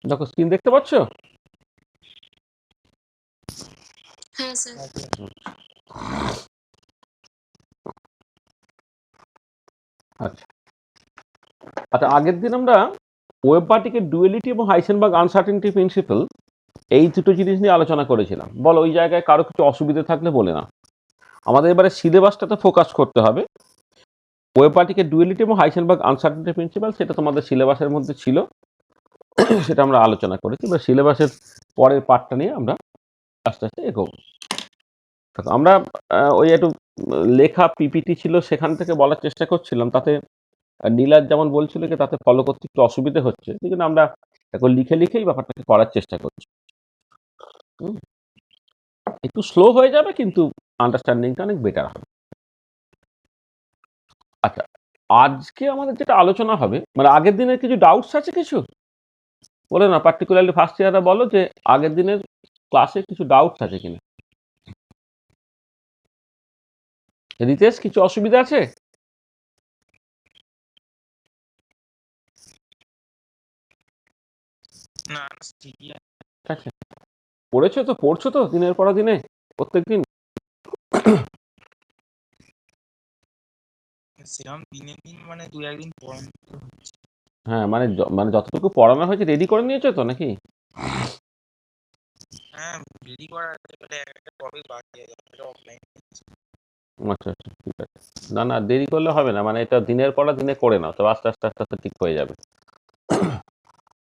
দেখো স্ক্রিন দেখতে পাচ্ছ? হ্যাঁ স্যার। আচ্ছা আচ্ছা, আগের দিন আমরা ওয়েবপার্টিকের ডুয়েলিটি এবং হাইসেনবার্গ আনসার্টেনটি প্রিন্সিপাল এই দুটো জিনিস নিয়ে আলোচনা করেছিলাম। বলো ওই জায়গায় কারো কিছু অসুবিধা থাকলে বলে না। আমাদের এবারে সিলেবাসটাতে ফোকাস করতে হবে। ওয়েবপার্টিকের ডুয়েলিটি এবং হাইসেনবার্গ আনসার্টেনটি প্রিন্সিপাল সেটা তোমাদের সিলেবাসের মধ্যে ছিল, সেটা আমরা আলোচনা করেছি। এবার সিলেবাসের পরের পার্টটা নিয়ে আমরা আস্তে আস্তে এগোবো। আমরা ওই একটু লেখা পিপিটি ছিল সেখান থেকে বলার চেষ্টা করছিলাম, তাতে নীলাজ যেমন বলছিল যে তাতে ফলো করতে একটু অসুবিধে হচ্ছে, সেই জন্য আমরা এখন লিখে লিখেই ব্যাপারটাকে করার চেষ্টা করছি। একটু স্লো হয়ে যাবে কিন্তু আন্ডারস্ট্যান্ডিংটা অনেক বেটার হবে। আচ্ছা, আজকে আমাদের যেটা আলোচনা হবে, মানে আগের দিনের কিছু ডাউটস আছে কিছু বলে না, পার্টিকুলারলি ফার্স্ট ইয়াররা বলো যে আগের দিনের ক্লাসে কিছু ডাউটস আছে কিনা। রিতেশ, কিছু অসুবিধা আছে? না ঠিকই আছে, পড়েছো তো, পড়ছো তো দিনের পর দিনে প্রত্যেকদিন? সেরকম দিনে দিন মানে দু একদিন পড়ানো হচ্ছে। হ্যাঁ, মানে মানে যতটুকু পড়ানো হয়েছে রেডি করে নিয়েছো তো নাকি? হ্যাঁ রেডি করা আছে, বলে একটা টপিক বাকি আছে অফলাইন। আচ্ছা আচ্ছা, ঠিক আছে। না না, দেরি করলে হবে না, মানে এটা দিনের পর দিনে করে নাও, তবে আস্তে আস্তে আস্তে আস্তে ঠিক হয়ে যাবে।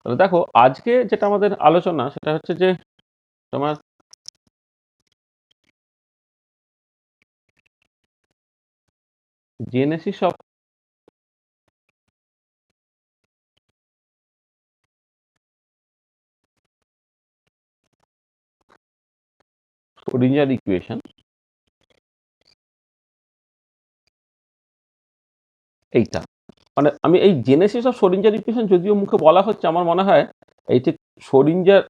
তাহলে দেখো আজকে যেটা আমাদের আলোচনা সেটা হচ্ছে যে তোমার জেনেসিস অফ স্ক্রোডিঞ্জার ইকুয়েশন, এইটা মানে আমি এই জেনেসিস অফ স্ক্রোডিঞ্জার ইকুয়েশন যদিও মুখে বলা হচ্ছে, আমার মনে হয় এই যে স্ক্রোডিঞ্জার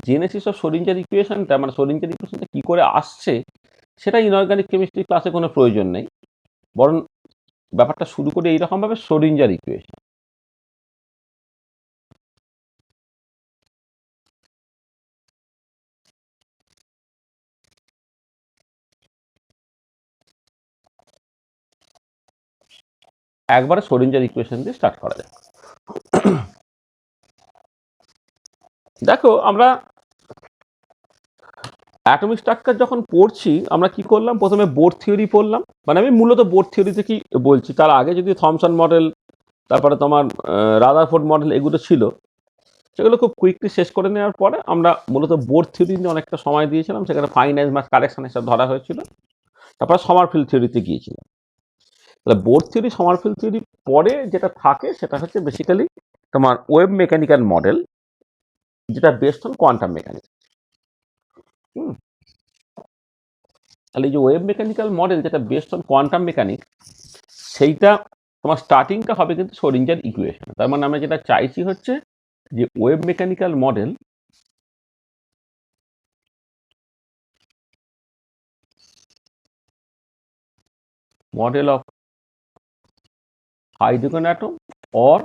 জেনেসিস অফ স্ক্রোডিঞ্জার ইকুয়েশনটা, মানে স্ক্রোডিঞ্জার ইকুয়েশনটা কি করে আসছে সেটা ইনঅর্গানিক কেমিস্ট্রি ক্লাসে কোনো প্রয়োজন নেই, বরং ব্যাপারটা শুরু করে এইরকম ভাবে স্ক্রোডিঞ্জার ইকুয়েশন। একবারে স্ক্রোডিঞ্জার ইকুয়েশন দিয়ে স্টার্ট করা যায়। দেখো আমরা অ্যাটমিক স্ট্রাকচার যখন পড়ছি আমরা কি করলাম, প্রথমে বোর থিওরি পড়লাম, মানে আমি মূলত বোর থিওরি থেকেই বলছি, তার আগে যদি থমসন মডেল, তারপরে তোমার রাদারফোর্ড মডেল এগুলো ছিল, সেগুলো খুব কুইকলি শেষ করে নেওয়ার পরে আমরা মূলত বোর থিওরি নিয়ে অনেকটা সময় দিয়েছিলাম, সেখানে ফাইনাইজ মাস কারেকশন এসব ধরা হয়েছিল, তারপর সমারফিল্ড থিওরিতে গিয়েছিলাম। তাহলে বোর থিওরি সমারফিল্ড থিওরি পরে যেটা থাকে সেটা হচ্ছে বেসিক্যালি তোমার ওয়েভ মেকানিক্যাল মডেল, যেটা বেসড অন কোয়ান্টাম মেকানিক্স। তাহলে এই যে ওয়েভ মেকানিক্যাল মডেল যেটা বেসড অন কোয়ান্টাম মেকানিক্স, সেইটা তোমার স্টার্টিংটা হবে কিন্তু স্ক্রোডিঞ্জার ইকুয়েশন। তার মানে আমরা যেটা চাইছি হচ্ছে যে wave mechanical model model of hydrogen atom or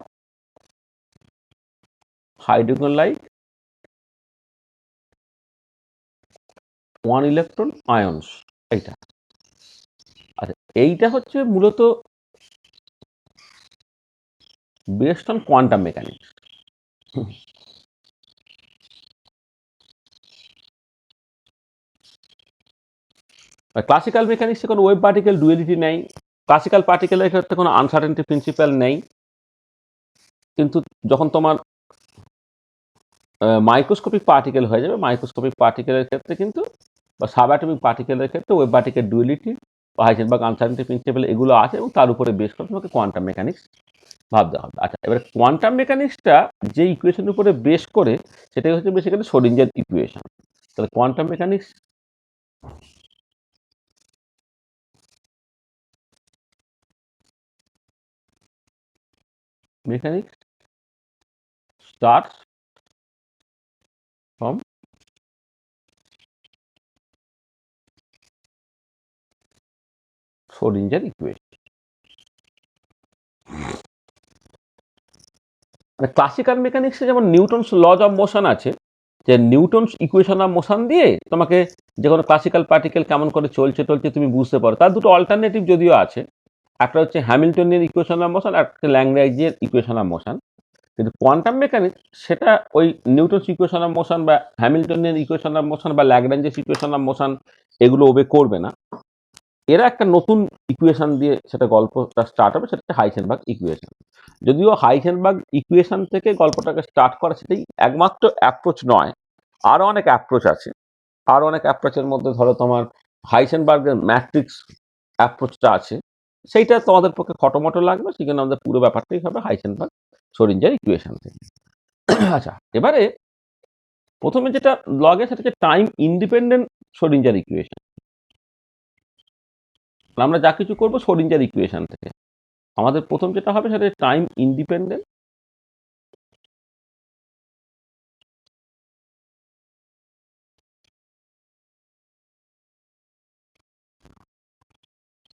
hydrogen like one electron ions, এইটা। আচ্ছা, এইটা হচ্ছে মূলত based on quantum mechanics. Classical মেকানিক্সে কোনো ওয়েভ পার্টিকেল ডুয়েলিটি নেই, ক্লাসিক্যাল পার্টিকেলের ক্ষেত্রে কোনো আনসার্টেনটি প্রিন্সিপাল নেই, কিন্তু যখন তোমার মাইক্রোস্কোপিক পার্টিকেল হয়ে যাবে, মাইক্রোস্কোপিক পার্টিকেলের ক্ষেত্রে কিন্তু, বা সাবঅ্যাটমিক পার্টিকেলের ক্ষেত্রে ওয়েভ পার্টিকেল ডুয়েলিটি বা হাইজেনবার্গ আনসার্টেনটি প্রিন্সিপাল এগুলো আছে, এবং তার উপরে বেস করে তোমাকে কোয়ান্টাম মেকানিক্স ভাবতে হবে। আচ্ছা, এবারে কোয়ান্টাম মেকানিক্সটা যে ইকুয়েশনের উপরে বেস করে সেটাই হচ্ছে বেসিক্যালি স্ক্রোডিঞ্জার ইকুয়েশন। তাহলে quantum mechanics mechanics starts from Schrodinger equation. মানে ক্লাসিক্যাল মেকানিক্সে যেমন নিউটনস লজ অফ মোশন আছে, যে নিউটনস ইকুয়েশন অফ মোশন দিয়ে তোমাকে যে কোনো ক্লাসিক্যাল পার্টিকেল কেমন করে চলছে তুমি বুঝতে পারো। তার দুটো অল্টারনেটিভ যদিও আছে, একটা হচ্ছে হ্যামিল্টনিয়ান ইকুয়েশন অফ মোশন, আর একটা ল্যাংরাইজের ইকুয়েশন অফ মোশন। কিন্তু কোয়ান্টাম মেকানিক্স সেটা ওই নিউটনস ইকুয়েশন অফ মোশন বা হ্যামিল্টনিয়ান ইকুয়েশন অফ মোশন বা ল্যাগ্রাঞ্জেস ইকুয়েশন অফ মোশন এগুলো ওবে করবে না। এরা একটা নতুন ইকুয়েশন দিয়ে সেটা গল্পটা স্টার্ট হবে, সেটা হচ্ছে হাইসেনবার্গ ইকুয়েশন। যদিও হাইসেনবার্গ ইকুয়েশন থেকে গল্পটাকে স্টার্ট করা সেটাই একমাত্র অ্যাপ্রোচ নয়, আরও অনেক অ্যাপ্রোচ আছে। আরও অনেক অ্যাপ্রোচের মধ্যে ধরো তোমার হাইসেনবার্গের ম্যাট্রিক্স অ্যাপ্রোচটা আছে, সেইটা তোমাদের পক্ষে খটোমটো লাগবে, সেখানে আমাদের পুরো ব্যাপারটাই হবে হাইসেনবার্গ শ্রোডিঞ্জার ইকুয়েশন থেকে। আচ্ছা, এবারে প্রথমে যেটা লগে সেটা হচ্ছে টাইম ইন্ডিপেন্ডেন্ট শ্রোডিঞ্জার ইকুয়েশন। আমরা যা কিছু করবো শ্রোডিঞ্জার ইকুয়েশন থেকে। আমাদের প্রথম যেটা হবে সেটা টাইম ইন্ডিপেন্ডেন্ট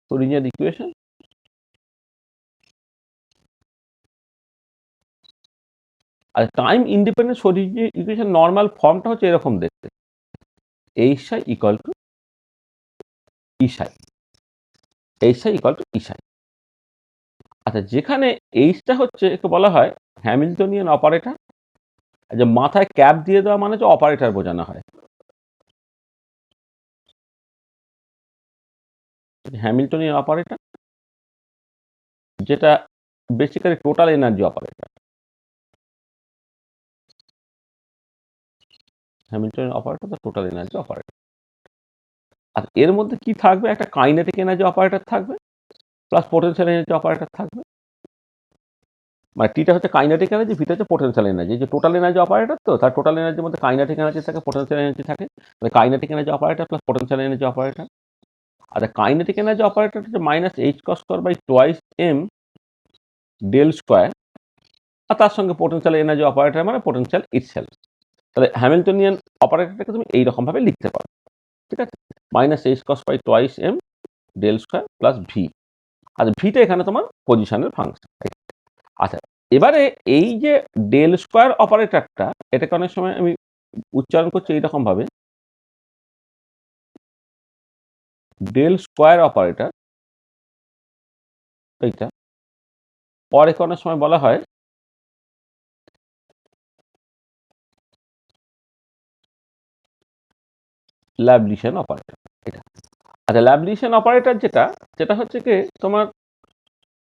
শ্রোডিঞ্জার ইকুয়েশন। আর time independent Schrodinger equation normal ফর্মটা হচ্ছে এরকম দেখতে, H psi equal to E Sai, H psi equal to E সাই। আচ্ছা, যেখানে এইচটা হচ্ছে একে বলা হয় হ্যামিল্টনিয়ান অপারেটর, যে মাথায় ক্যাপ দিয়ে দেওয়া মানে হচ্ছে অপারেটর বোঝানো হয়, হ্যামিল্টনিয়ান অপারেটর, যেটা basically total energy operator. Hamiltonian operator বা টোটাল এনার্জি অপারেটর। আর এর মধ্যে কি থাকবে, একটা কাইনেটিক এনার্জি অপারেটর থাকবে প্লাস পোটেনশিয়াল এনার্জি অপারেটর থাকবে। মানে টিটা হচ্ছে কাইনেটিক এনার্জি, ভিটা হচ্ছে পোটেনশিয়াল এনার্জি। যে টোটাল এনার্জি অপারেটর, তো তার টোটাল এনার্জির মধ্যে কাইনেটিক এনার্জি থাকে, পোটেনশিয়াল এনার্জি থাকে। Kinetic energy operator plus potential energy operator. আর কাইনেটিক এনার্জি অপারেটর হচ্ছে minus H cos square by twice M del square, আর তার সঙ্গে পোটেনশিয়াল এনার্জি অপারেটর মানে পোটেনশিয়াল ইটসেলফ। তাহলে হ্যামিল্টনিয়ান অপারেটরটাকে তুমি এইরকমভাবে লিখতে পারো, ঠিক আছে? Minus H cross by twice M del square plus V. আচ্ছা, ভিটা এখানে তোমার পজিশনের ফাংশন। আচ্ছা, এবারে এই যে ডেল স্কোয়ার অপারেটরটা, এটাকে অনেক সময় আমি উচ্চারণ করছি এইরকম ভাবে, ডেল স্কোয়ার অপারেটর, এইটা পরে অনেক সময় বলা হয় ল্যাবলিশিয়ান অপারেটর। এটা আচ্ছা, ল্যাবলিশিয়ান অপারেটর যেটা যেটা হচ্ছে কি তোমার,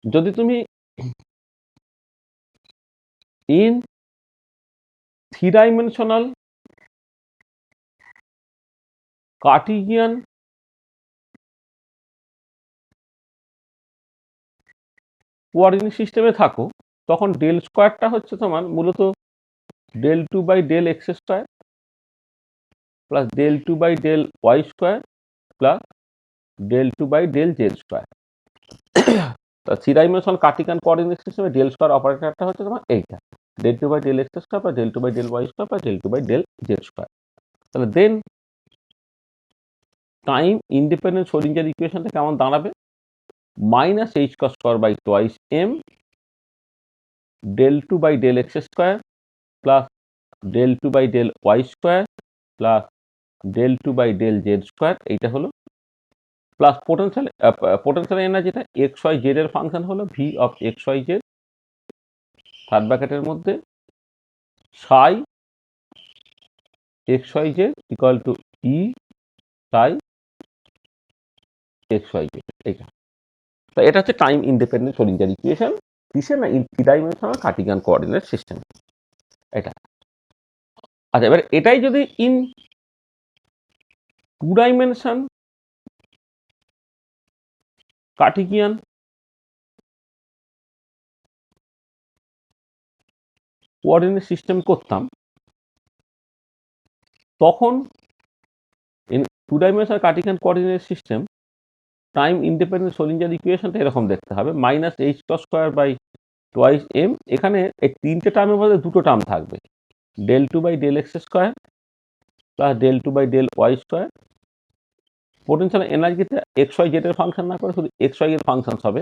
যদি তুমি in three dimensional Cartesian coordinate সিস্টেমে থাকো, তখন ডেল স্কোয়ারটা হচ্ছে তোমার মূলত del two by del x square plus del two by del Y square plus del two by del Z square. তা থ্রি ডাইমেনশনাল কার্টিজিয়ান কোঅর্ডিনেট সিস্টেমে ডেল স্কোয়ার অপারেটরটা হচ্ছে তোমার এইটা, del two by del x square plus del two by del Y square plus del two by del Z square. তাহলে দেন time independent Schrodinger ইকুয়েশনটা কেমন দাঁড়াবে, minus H cross square by twice M del two by del x square plus del two by del Y square plus del two by del Z square. এইটা হলো plus potential এনার্জিটা X Y Z এর function হলো V of X Y Z, third ব্র্যাকেটের মধ্যে psi X Y Z equal to E psi X Y Z. এইটা তো এটা হচ্ছে টাইম ইন্ডিপেন্ডেন্ট শ্রোডিঞ্জার ইকুয়েশন, কিসে না in three dimensional Cartesian coordinate system. এটা আচ্ছা, এবার এটাই যদি in two dimension Cartesian coordinate system করতাম, তখন in two dimensional Cartesian coordinate system time independent Schrodinger ইকুয়েশনটা এরকম দেখতে হবে, minus H cross square by twice M. এখানে এই তিনটে টার্মের মধ্যে দুটো টার্ম থাকবে, del two by del x square plus del two by del Y square. Potential এনার্জিতে এক্স ওয়াই জেড এর ফাংশন না করে শুধু এক্স ওয়াই এর ফাংশন হবে।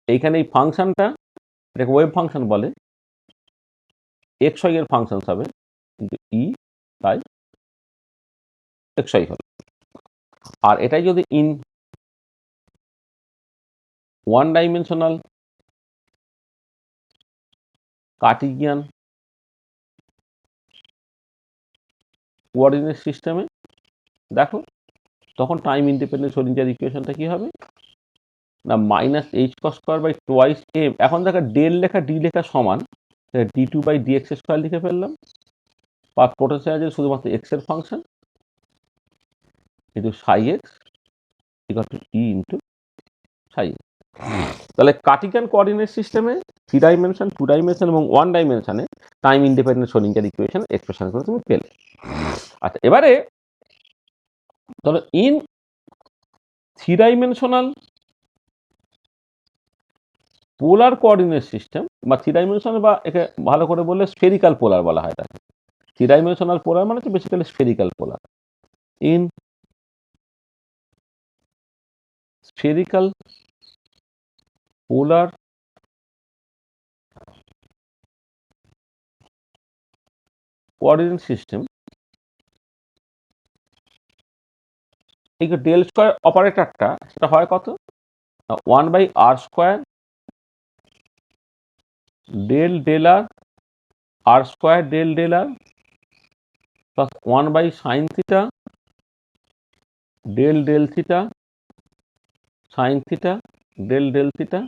এইখানে এই ফাংশনটা এটাকে ওয়েভ ফাংশন বলে, এক্স ওয়াই এর ফাংশন হবে কিন্তু ই তাই এক্স ওয়াই হলো। আর এটাই যদি in one dimensional Cartesian coordinate সিস্টেমে দেখো, তখন টাইম ইন্ডিপেন্ডেন্ট শ্রোডিঞ্জার ইকুয়েশনটা কি হবে না minus H cross square by twice M. এখন দেখো ডেল লেখা ডি লেখা সমান, D two by D X square লিখে ফেললাম, বা পোটেনশিয়াল শুধুমাত্র এক্স এর function into psi X equal to E into psi X. তাহলে কার্টেসিয়ান কোঅর্ডিনেট সিস্টেমে 3 ডাইমেনশন 2 ডাইমেনশন এবং 1 ডাইমেনশনে time independent Schrodinger equation expression করে তুমি পেলে। আচ্ছা, এবারে ধরো in 3 dimensional polar coordinate system বা 3 ডাইমেনশনাল, বা একে ভালো করে বললে স্ফেরিক্যাল পোলার বলা হয় তাকে। 3 ডাইমেনশনাল পোলার মানে তো basically spherical polar. In spherical polar coordinate system, এই যে ডেল স্কোয়ার অপারেটরটা সেটা হয় কত, 1/r² del del r² del del r plus 1/sin theta del del theta sin theta del del theta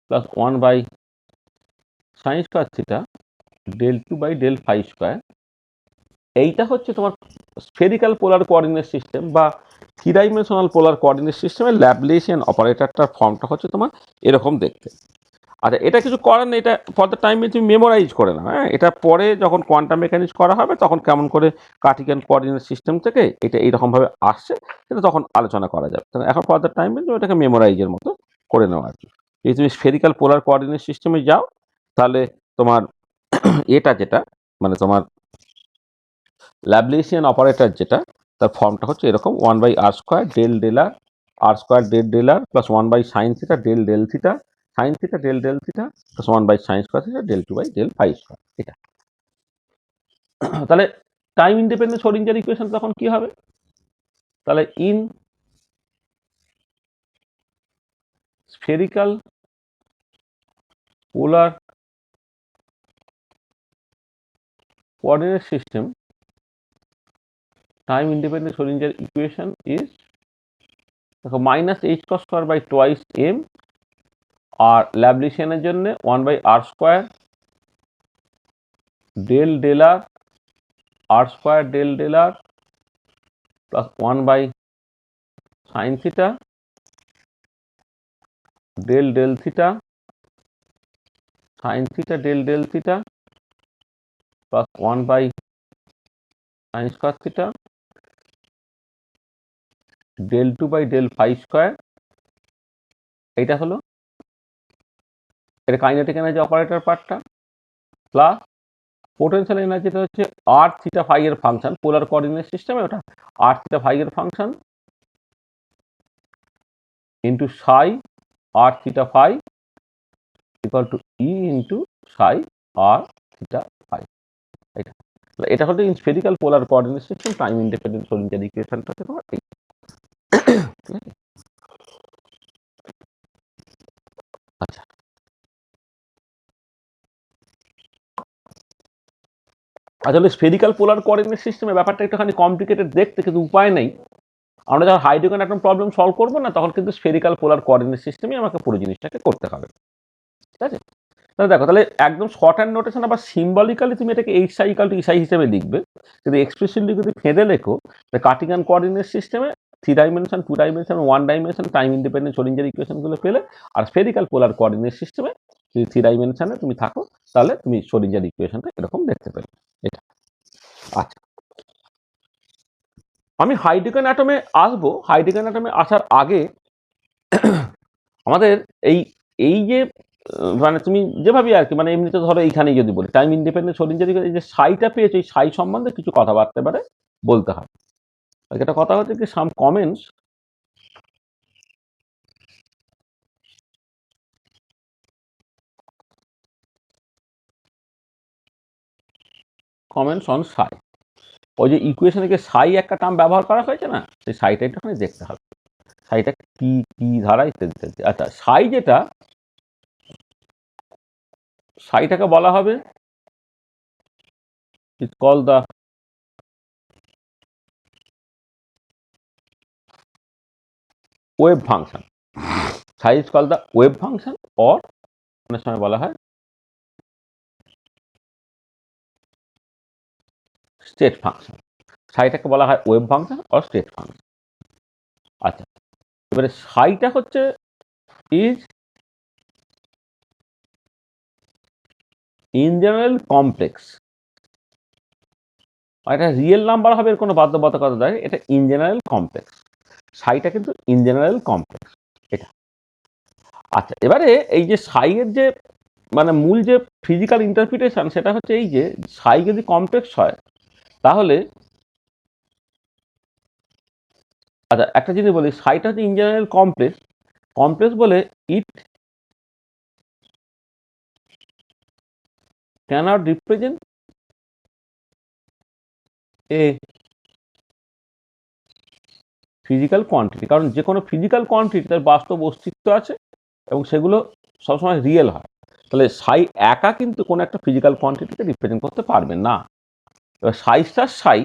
plus 1/sin square theta del 2/ডেল phi square. এইটা হচ্ছে তোমার spherical polar coordinate system বা 3 dimensional polar coordinate সিস্টেমের ল্যাপ্লেসিয়ান অপারেটরটার ফর্মটা হচ্ছে তোমার এরকম দেখতে। আচ্ছা, এটা কিছু করার নেই, এটা ফর দ্য টাইমে তুমি মেমোরাইজ করে নাও। হ্যাঁ, এটা পরে যখন কোয়ান্টাম মেকানিক্স করা হবে তখন কেমন করে কার্টেসিয়ান কোঅর্ডিনেট সিস্টেম থেকে এটা এইরকমভাবে আসছে সেটা তখন আলোচনা করা যাবে। তাহলে এখন ফর দ্য টাইমে তুমি এটাকে মেমোরাইজের মতো করে নাও আর কি। যদি তুমি স্ফেরিক্যাল পোলার কোঅর্ডিনেট সিস্টেমে যাও তাহলে তোমার এটা যেটা মানে তোমার ল্যাপ্লেসিয়ান অপারেটর যেটা তার ফর্মটা হচ্ছে এরকম 1/r² del del r² del del r plus 1/sin theta del del theta sin theta del del theta plus 1/sin square theta del 2/ডেল ফাই স্কোয়ার। এটা তাহলে টাইম ইন্ডিপেন্ডেন্ট শ্রোডিঞ্জার ইকুয়েশন তখন কি হবে, তাহলে in spherical polar coordinate system time independent Schrodinger equation is দেখো minus H cross square by twice M, আর ল্যাপ্লেসিয়ানের জন্য 1/r² del del r² del del r plus 1/sin theta del del theta sin theta del del theta plus 1/sin square theta del 2/ডেল phi square. এইটা হলো এটা kinetic energy operator পার্টটা, plus potential এনার্জিটা হচ্ছে আর থিটা ফাই এর function polar coordinate সিস্টেমে, ওটা আর থিটা ফাই এর function into psi R theta phi equal to E into psi R theta phi. এটা এটা হলো spherical polar coordinate system time independent Schrodinger ইকুয়েশনটা তোমার এই। আচ্ছা, আসলে স্ফেরিক্যাল পোলার কোঅর্ডিনেট সিস্টেমের ব্যাপারটা একটুখানি কমপ্লিকেটেড দেখতে, কিন্তু উপায় নেই। আমরা যখন হাইড্রোজেন অ্যাটম প্রবলেম সলভ করবো না তখন কিন্তু স্ফেরিক্যাল পোলার কোঅর্ডিনেট সিস্টেমে আমাকে পুরো জিনিসটাকে করতে হবে। ঠিক আছে, তাহলে দেখো, তাহলে একদম শর্ট হ্যান্ড নোটেশন আবার সিম্বলিক্যালি তুমি এটাকে এইচ সাই ইকাল টু ইসাই হিসেবে লিখবে, কিন্তু এক্সপ্রেশনলি যদি ফেঁদে লেখো কার্টেসিয়ান কোঅর্ডিনেট সিস্টেমে 3 dimension 2 dimension 1 dimension time independent Schrodinger ইকুয়েশনগুলো পেলে, আর স্ফেরিক্যাল পোলার কোঅর্ডিনেট সিস্টেমে যদি 3 ডাইমেনশনে তুমি থাকো তাহলে তুমি শ্রোডিঞ্জার ইকুয়েশনটা এরকম দেখতে পেলে। এটা আচ্ছা, আমি হাইড্রোজেন অ্যাটমে আসবো। হাইড্রোজেন অ্যাটমে আসার আগে আমাদের এই এই যে মানে তুমি যেভাবে আর কি মানে এমনিতে ধরো এইখানেই যদি বলি টাইম ইন্ডিপেন্ডেন্ট শ্রোডিঞ্জার এই যে সাইটা পেয়েছো, এই সাই সম্বন্ধে কিছু কথাবার্তা এবারে বলতে হবে। একটা কথা হচ্ছে কি সাম কমেন্টস কমেন্টস অন সাই। ওই যে ইকুয়েশনে যে সাই একটা টার্ম ব্যবহার করা হয়েছে না, সেই সাইটা একটুখানি দেখতে হবে, সাইটা কি কি ধারা ইত্যাদি ইত্যাদি। আচ্ছা, সাই যেটা, সাইটাকে বলা হবে it's call the wave function. Psi is call the wave function, or অনেক সময় বলা হয় স্টেট ফাংশন। সাইটাকে বলা হয় wave function or state function. আচ্ছা, এবারে সাইটা হচ্ছে ইজ ইন জেনারেল কমপ্লেক্স। এটা রিয়েল নাম্বার হবে এর কোনো বাধ্যবাধকতা দেয়, এটা ইন জেনারেল কমপ্লেক্স। সাইটা কিন্তু ইন জেনারেল কমপ্লেক্স এটা। আচ্ছা, এবারে এই যে সাইয়ের যে মানে মূল যে ফিজিক্যাল ইন্টারপ্রিটেশন, সেটা হচ্ছে এই যে সাই যদি কমপ্লেক্স হয় তাহলে, আচ্ছা একটা জিনিস বলি, সাইটা হচ্ছে ইন জেনারেল কমপ্লেক্স। কমপ্লেক্স বলে it cannot represent a physical quantity, কারণ যে কোনো ফিজিক্যাল কোয়ান্টিটি তার বাস্তব অস্তিত্ব আছে এবং সেগুলো সবসময় রিয়েল হয়। তাহলে সাই একা কিন্তু কোনো একটা ফিজিক্যাল কোয়ান্টিটিকে রিপ্রেজেন্ট করতে পারবে না। এবার সাই স্টার সাই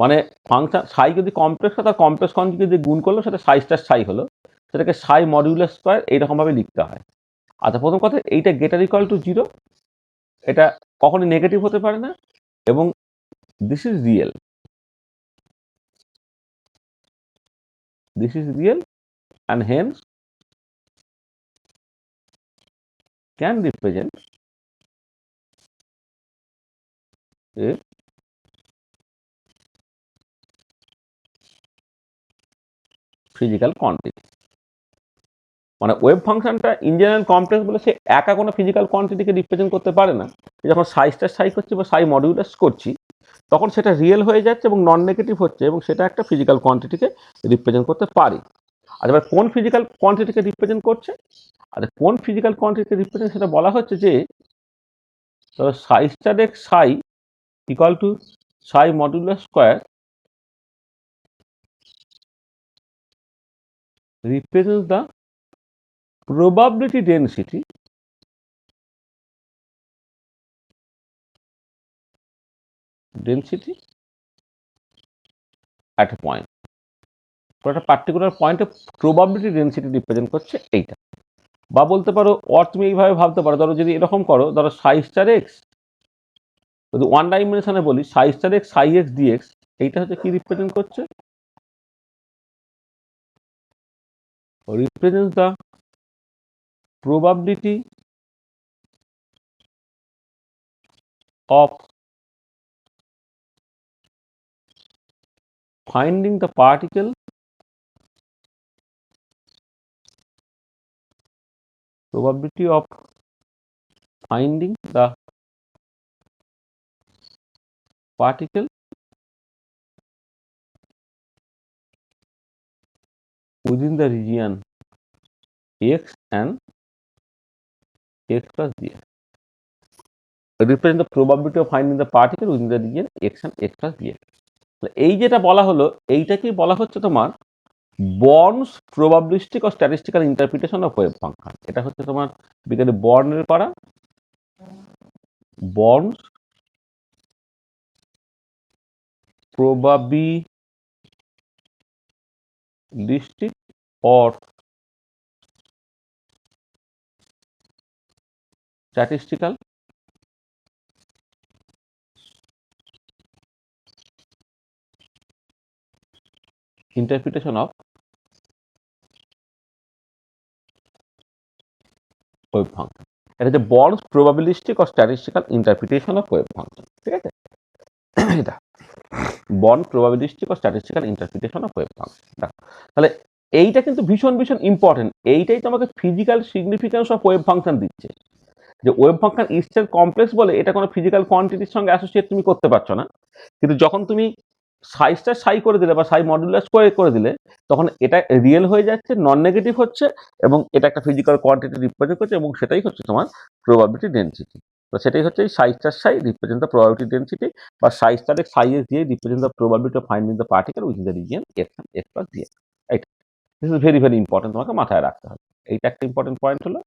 মানে ফাংশন, সাই যদি কমপ্লেক্স হয় তার কমপ্লেক্স কোয়ান্টিটি যদি গুণ করলো সেটা সাই স্টার সাই হলো, সেটাকে সাই মডিউলাস স্কোয়ার এইরকমভাবে লিখতে হয়। আচ্ছা, প্রথম কথা, এইটা গ্রেটার ইকুয়াল টু 0, এটা কখনই নেগেটিভ হতে পারে না, এবং this is real, this is real and hence can represent a physical quantity. মানে ওয়েভ ফাংশনটা ইন জেনারেল কমপ্লেক্স বলে সে একা কোনো ফিজিক্যাল কোয়ান্টিটিকে রিপ্রেজেন্ট করতে পারে না। যখন সাইজটা সাই করছি বা সাই মডিউলাস করছি তখন সেটা রিয়েল হয়ে যাচ্ছে এবং নন নেগেটিভ হচ্ছে, এবং সেটা একটা ফিজিক্যাল কোয়ান্টিটিকে রিপ্রেজেন্ট করতে পারে। আর এবার কোন ফিজিক্যাল কোয়ান্টিটিকে রিপ্রেজেন্ট করছে, আর কোন ফিজিক্যাল কোয়ান্টিটিকে রিপ্রেজেন্ট সেটা বলা হচ্ছে যে psi star X psi equal to psi modulus square represents the probability density at a point. একটা পার্টিকুলার পয়েন্টে প্রবাবিলিটি ডেন্সিটি রিপ্রেজেন্ট করছে এইটা। বা বলতে পারো, অর তুমি এইভাবে ভাবতে পারো, ধরো যদি এরকম করো, ধরো সাই স্টার এক্স, যদি ওয়ান ডাইমেনশনে বলি সাই স্টার এক্স সাই এক্স ডিএক্স, এইটা হচ্ছে কি রিপ্রেজেন্ট করছে, represents the probability of finding the particle probability of finding the particle within the region x and x plus dx. Represent the probability of finding the particle within the region x and x plus dx. এই যেটা বলা হলো, এইটাকেই বলা হচ্ছে তোমার Born's probabilistic ও statistical interpretation of wave function. এটা হচ্ছে তোমার বিজ্ঞানী বর্নের করা বর্নস probabilistic or statistical interpretation of wave function. এটা হচ্ছে বর্নস প্রবাবিলিস্টিক ও statistical interpretation of wave function. ঠিক আছে, এটা বর্ন প্রবাবিলিস্টিক ও statistical interpretation of wave function. তাহলে এইটা কিন্তু ভীষণ ভীষণ ইম্পর্টেন্ট। এইটাই তোমাকে physical significance of wave function দিচ্ছে, যে ওয়েভ ফাংশন ইটসেলফ কমপ্লেক্স বলে এটা কোনো ফিজিক্যাল কোয়ান্টিটির সঙ্গে অ্যাসোসিয়েট তুমি করতে পারছো না, কিন্তু যখন তুমি সাইজটা সাই করে দিলে বা সাই মডুলাস করে দিলে তখন এটা রিয়েল হয়ে যাচ্ছে, নন নেগেটিভ হচ্ছে, এবং এটা একটা ফিজিক্যাল কোয়ান্টিটি রিপ্রেজেন্ট করছে, এবং সেটাই হচ্ছে তোমার প্রবাবিলিটি ডেন্সিটি। তো সেটাই হচ্ছে সাই star Sai represent the probability density বা psi star X psi S দিয়ে represent the probability of finding the particle within the region X plus D X. এইটা this is very very important, তোমাকে মাথায় রাখতে হবে। এইটা একটা ইম্পর্টেন্ট পয়েন্ট হলো,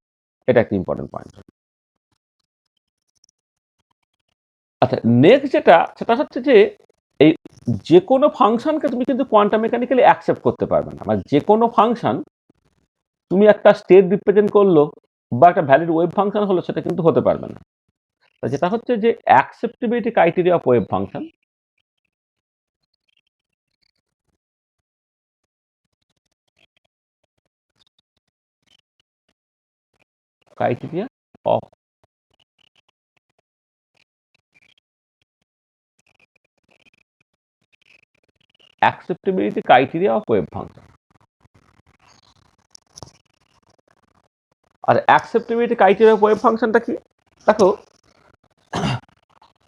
এটা একটা ইম্পর্টেন্ট পয়েন্ট হলো। আচ্ছা, নেক্সট যেটা সেটা হচ্ছে যে এই যে কোনো ফাংশনকে তুমি কিন্তু কোয়ান্টাম মেকানিক্যালি অ্যাকসেপ্ট করতে পারবে না। মানে যে কোনো ফাংশন তুমি একটা স্টেট রিপ্রেজেন্ট করলো বা একটা ভ্যালিড ওয়েভ ফাংশন হলো, সেটা কিন্তু হতে পারবে না। যেটা হচ্ছে যে acceptability criteria of wave function, criteria of acceptability criteria of wave function। আর acceptability criteria of wave functionটা কি? দেখো,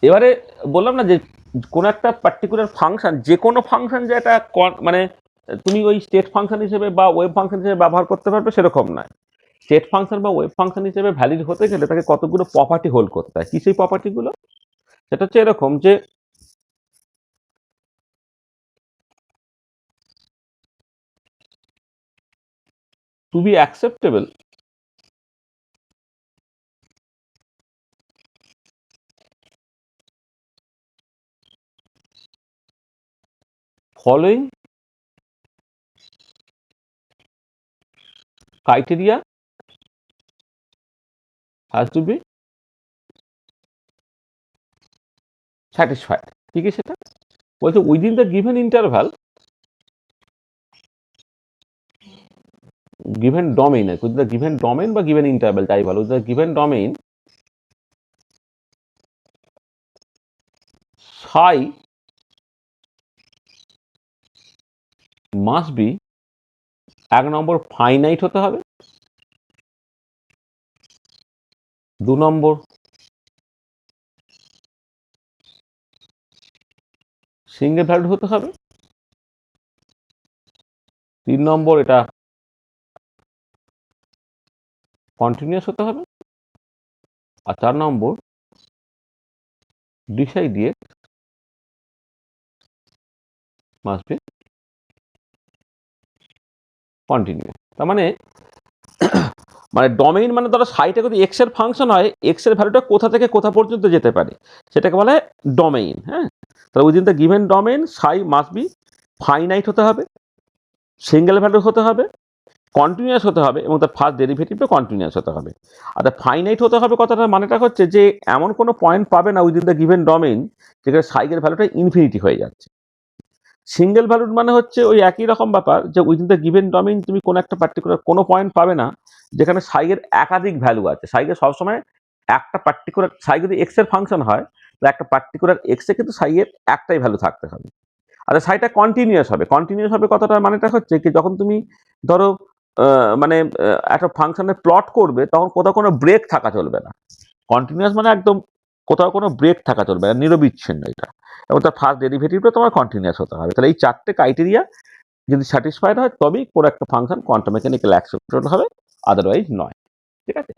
এবারে বললাম না যে কোন একটা পার্টিকুলার ফাংশন, যে কোনো ফাংশন যে এটা মানে তুমি ওই স্টেট ফাংশন হিসেবে বা ওয়েভ ফাংশন হিসেবে ব্যবহার করতে পারবে সেরকম নয়। স্টেট ফাংশন বা ওয়েভ ফাংশন হিসেবে ভ্যালিড হতে গেলে তাকে কতগুলো প্রপার্টি হোল্ড করতে হয়। কি সেই প্রপার্টিগুলো? সেটা হচ্ছে এরকম যে to be acceptable following criteria has to be satisfied। ঠিক আছে, সেটা বলছে within the given interval, given domain, with the given domain বা গিভেন ইন্টারভাল যাই বলো, with the given domain psi must be, এক নম্বর ফাইনাইট হতে হবে, 2 নম্বর সিঙ্গেল ভ্যালুড হতে হবে, 3 নম্বর এটা কন্টিনিউয়াস হতে হবে, আর 4 নম্বর ডিসাই দিয়ে মাস্ট বি কন্টিনিউয়াস। তার মানে মানে ডোমেইন মানে ধরো সাইটা যদি এক্স এর ফাংশন হয়, এক্স এর ভ্যালুটা কোথা থেকে কোথা পর্যন্ত যেতে পারে সেটাকে বলে ডোমেইন। হ্যাঁ, তাহলে within the given domain Sai must be finite হতে হবে, সিঙ্গেল ভ্যালু হতে হবে, কন্টিনিউয়াস হতে হবে এবং তার ফার্স্ট ডেরিভেটিভটা কন্টিনিউয়াস হতে হবে। আর ফাইনাইট হতে হবে কথাটার মানেটা হচ্ছে যে এমন কোনো পয়েন্ট পাবে না উইদিন দ্য গিভেন ডোমেইন যেখানে সাইগের ভ্যালুটা ইনফিনিটি হয়ে যাচ্ছে। সিঙ্গেল ভ্যালুড মানে হচ্ছে ওই একই রকম ব্যাপার যে উইদিন দ্য গিভেন ডোমেইন তুমি কোনো একটা পার্টিকুলার কোনো পয়েন্ট পাবে না যেখানে সাইগের একাধিক ভ্যালু আছে। সাইগের সবসময় একটা পার্টিকুলার, সাই যদি এক্স এর ফাংশন হয় তাহলে একটা পার্টিকুলার এক্সে কিন্তু সাইয়ের একটাই ভ্যালু থাকতে হবে। আর সাইটা কন্টিনিউয়াস হবে। কন্টিনিউয়াস হবে কথাটার মানেটা হচ্ছে কি, যখন তুমি ধরো মানে একটা ফাংশনের প্লট করবে তখন কোথাও কোনো ব্রেক থাকা চলবে না। কন্টিনিউয়াস মানে একদম কোথাও কোনো ব্রেক থাকা চলবে না, নিরবিচ্ছিন্ন এটা, এবং তার ফার্স্ট ডেরিভেটিভটা তোমার কন্টিনিউয়াস হতে হবে। তাহলে এই 4টে ক্রাইটেরিয়া যদি স্যাটিসফাইড হয় তবেই কোনো একটা ফাংশন কোয়ান্টাম মেকানিক্যাল অ্যাকসেপ্টেবল হবে, আদারওয়াইজ নয়। ঠিক আছে,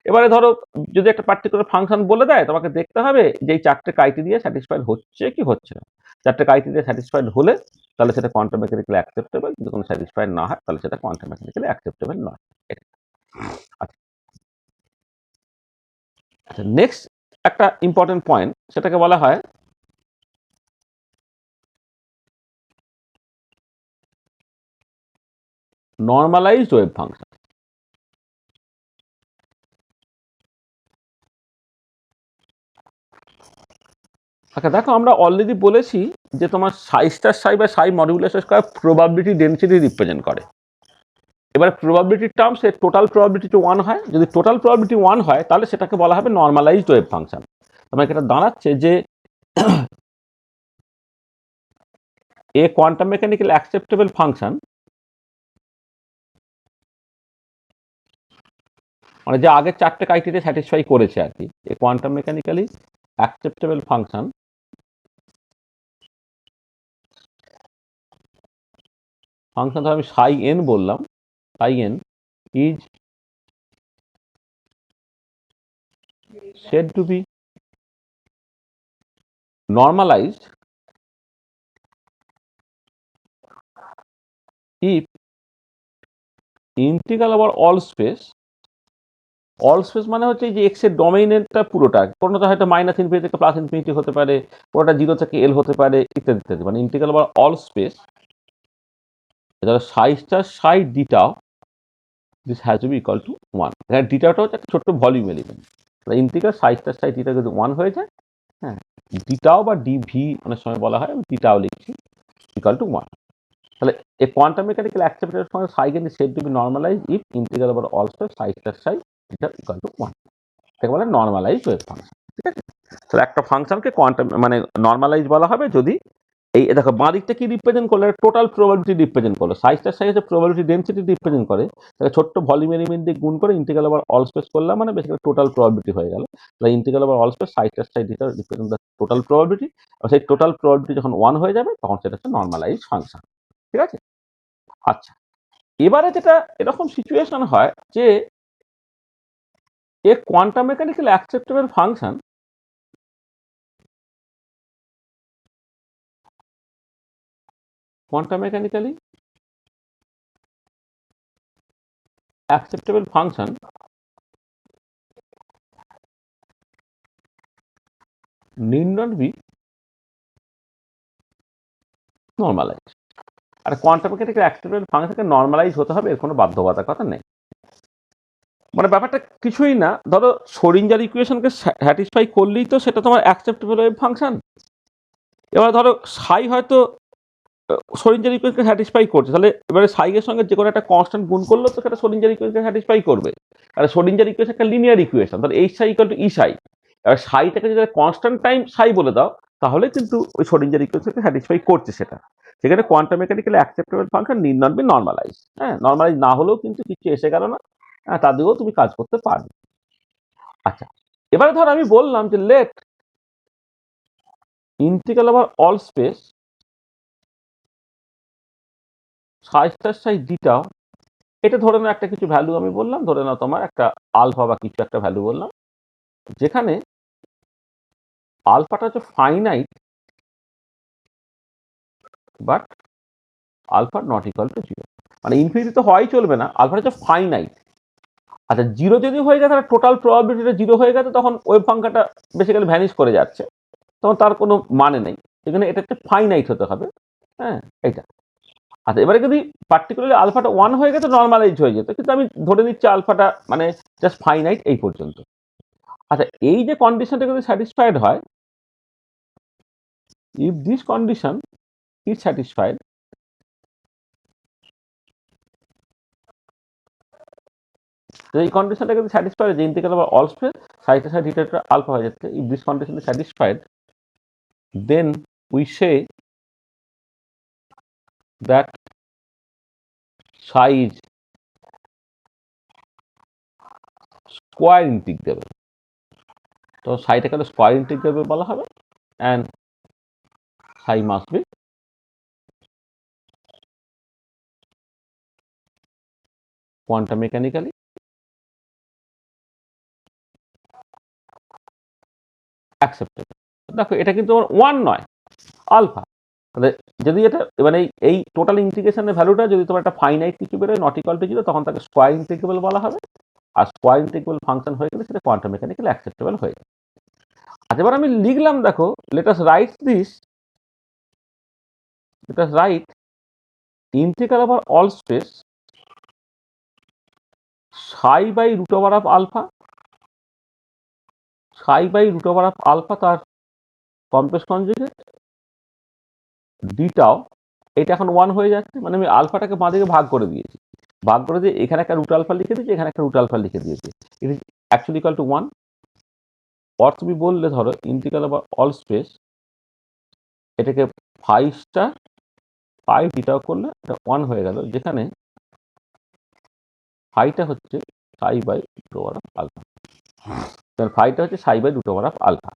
এবারে ধরো যদি একটা পার্টিকুলার ফাংশন বলে দেয়, তোমাকে দেখতে হবে যে এই 4টে ক্রাইটেরিয়া স্যাটিসফাইড হচ্ছে কি হচ্ছে না। 4টে ক্রাইটেরিয়া স্যাটিসফাইড হলে তাহলে সেটা কোয়ান্টাম মেকানিক্যাল অ্যাকসেপ্টেবল, যদি কোনো স্যাটিসফাইড না হয় তাহলে সেটা কোয়ান্টাম মেকানিক্যাল অ্যাকসেপ্টেবল নয়। আচ্ছা, নেক্সট একটা ইম্পর্টেন্ট পয়েন্ট, সেটাকে বলা হয় নর্মালাইজড ওয়েভ ফাংশন। আচ্ছা দেখো, আমরা অলরেডি বলেছি যে তোমার সাই স্টার সাই বা সাই modulus square probability density represent করে। এবার প্রবাবিলিটি টার্মস এর টোটাল প্রবাবিলিটি 1 হয়। যদি টোটাল প্রবাবিলিটি 1 হয় তাহলে সেটাকে বলা হবে নর্মালাইজড ওয়েভ ফাংশন। তোমার এটা দাঁড়াচ্ছে যে a quantum mechanical acceptable function, মানে যে আগের 4টে ক্রাইটেরিয়া স্যাটিসফাই করেছে আর কি, a quantum mechanically acceptable function, function ধর আমি সাই এন বললাম, psi N is said to be normalized if integral over all space মানে হচ্ছে যে এক্স এর ডোমেইনটা পুরোটা, কোনোটা হয়তো মাইনাস ইনফিনিটি থেকে প্লাস ইনফিনিটি হতে পারে, কোনোটা 0 থেকে এল হতে পারে, ইত্যাদি ইত্যাদি। মানে ইন্টিগ্রাল ওভার অল স্পেস, যারা সাই স্টার সাই ডিটাও this has to be equal to 1। এখানে ডিটাটা হচ্ছে একটা ছোট্ট volume element. Integral psi star psi ডিটা যদি 1 হয়ে যায়, হ্যাঁ, ডিটাও বা ডিভি অনেক সময় বলা হয়, আমি ডিটাও লিখছি, ইকুয়াল টু 1। তাহলে এই কোয়ান্টাম মেকানিক্যাল অ্যাকসেপ্টের সময় psi can be said to be normalize if integral over all space psi star psi ডিটা equal to 1। এটাকে বলে নর্মালাইজ ওয়েভ ফাংশন। ঠিক আছে, তাহলে একটা ফাংশনকে কোয়ান্টাম মানে নর্মালাইজ বলা হবে যদি এই দেখো বাঁ দিকটা কি রিপ্রেজেন্ট করলো, টোটাল প্রবাবিলিটি রিপ্রেজেন্ট করলো। সাইজটার সাইজ হচ্ছে প্রবাবিলিটি ডেনসিটি রিপ্রেজেন্ট করে, তাহলে ছোট্ট ভলিউম এলিমেন্ট দিয়ে গুণ করে ইন্টিগ্রাল ওভার অল স্পেস করলাম, মানে বেসিক্যালি টোটাল প্রবাবিলিটি হয়ে গেল। তাহলে ইন্টিগ্রাল ওভার অল স্পেস সাইজটার সাইজ ডিটা রিপ্রেজেন্ট দ্য টোটাল প্রবাবিলিটি। আর সেই টোটাল প্রবাবিলিটি যখন 1 হয়ে যাবে তখন সেটা হচ্ছে নর্মালাইজ ফাংশন। ঠিক আছে, আচ্ছা এবারে যেটা এরকম সিচুয়েশন হয় যে a quantum mechanical acceptable function quantum mechanically acceptable function need not be normalized। আর কোয়ান্টাম মেকানিক্যাল অ্যাকসেপ্টেবল ফাংশনকে নর্মালাইজ হতে হবে, এর কোনো বাধ্যবাধকতা নেই। মানে ব্যাপারটা কিছুই না, ধরো শ্রোডিঞ্জার ইকুয়েশনকে স্যাটিসফাই করলেই তো সেটা তোমার অ্যাকসেপ্টেবল ওয়েভ ফাংশন। এবার ধরো সাই হয়তো শ্রোডিঞ্জার ইকুয়েশনকে স্যাটিসফাই করছে, তাহলে এবারে সাইয়ের সঙ্গে যে কোনো একটা কনস্ট্যান্ট গুণ করলো তো সেটা শ্রোডিঞ্জার ইকুয়েশনকে স্যাটিসফাই করবে। আর শ্রোডিঞ্জার ইকুয়েশন একটা লিনিয়ার ইকুয়েশন, তাহলে H psi equal to E সাই। এবার সাইটাকে যদি কনস্ট্যান্ট টাইম সাই বলে দাও তাহলে কিন্তু ওই শ্রোডিঞ্জার ইকুয়েশনকে স্যাটিসফাই করছে সেটা। সেখানে quantum mechanical acceptable function need not be normalize. হ্যাঁ, নর্মালাইজ না হলেও কিন্তু কিছু এসে গেল না, হ্যাঁ, তা দিয়েও তুমি কাজ করতে পারবে। আচ্ছা এবারে ধর আমি বললাম যে let integral over all space psi star psi d tau, এটা ধরে নাও একটা কিছু ভ্যালু আমি বললাম, ধরে নাও তোমার একটা আলফা বা কিছু একটা ভ্যালু বললাম, যেখানে আলফাটা হচ্ছে finite but alpha not equal to 0। মানে ইনফিনিটি তো হওয়াই চলবে না, আলফাটা হচ্ছে ফাইনাইট। আচ্ছা 0 যদি হয়ে যায় তাহলে টোটাল প্রবাবিলিটিটা 0 হয়ে গেছে, তখন ওয়েভ ফাংশনটা বেসিক্যালি ভ্যানিশ করে যাচ্ছে, তখন তার কোনো মানে নেই। এখানে এটা হচ্ছে ফাইনাইট হতে হবে, হ্যাঁ এইটা। আচ্ছা এবারে যদি পার্টিকুলারলি আলফাটা 1 হয়ে গেছে নর্মালাইজ হয়ে যেত, কিন্তু আমি ধরে নিচ্ছি আলফাটা মানে জাস্ট ফাইনাইট এই পর্যন্ত। আচ্ছা এই যে কন্ডিশনটা যদি স্যাটিসফাইড হয়, if this condition is satisfied, এই কন্ডিশনটা কিন্তু স্যাটিসফাইড যে ইন্টিগ্রাল ওভার অল স্পেস সাইটা সাইড ডিটা আলফা হয়ে যাচ্ছে, if this condition is satisfied then we say that psi is square integrable। তো সাইটাকে স্কোয়ার ইন্টিগ্রেবল বলা হবে, and psi must be quantum mechanically acceptable। দেখো এটা কিন্তু 1 নয়, আলফা। তাহলে যদি এটা মানে এই টোটাল ইন্টিগ্রেশনের ভ্যালুটা যদি তোমার একটা ফাইনাইট কিছু বেরোয় নট ইকুয়াল টু 0, তখন তাকে স্কোয়ার ইন্টিগ্রেবল বলা হবে। আর স্কোয়ার ইন্টিগ্রেবল ফাংশন হয়ে গেলে সেটা কোয়ান্টাম মেকানিক্যাল অ্যাকসেপ্টেবল হয়ে যাবে। আচ্ছা এবার আমি লিখলাম, দেখো let us write this, let us write integral over all space psi by root over of alpha, psi by root over of alpha তার কমপ্লেক্স কনজুগেট ডিটাও, এটা এখন 1 হয়ে যাচ্ছে, মানে আমি আলফাটাকে বাঁ দিকে ভাগ করে দিয়েছি, ভাগ করে দিয়ে এখানে একটা রুট আলফা লিখে দিয়েছি, এখানে একটা রুট আলফা লিখে দিয়েছি, it is actually equal to 1। Or তুমি বললে ধরো ইন্টিগ্রাল ওভার অল স্পেস এটাকে 5 স্টার 5 ডিটাও করলে এটা 1 হয়ে গেল, যেখানে ফাইটা হচ্ছে psi by root over of alpha, তাহলে ফাইটা হচ্ছে psi by root over of alpha.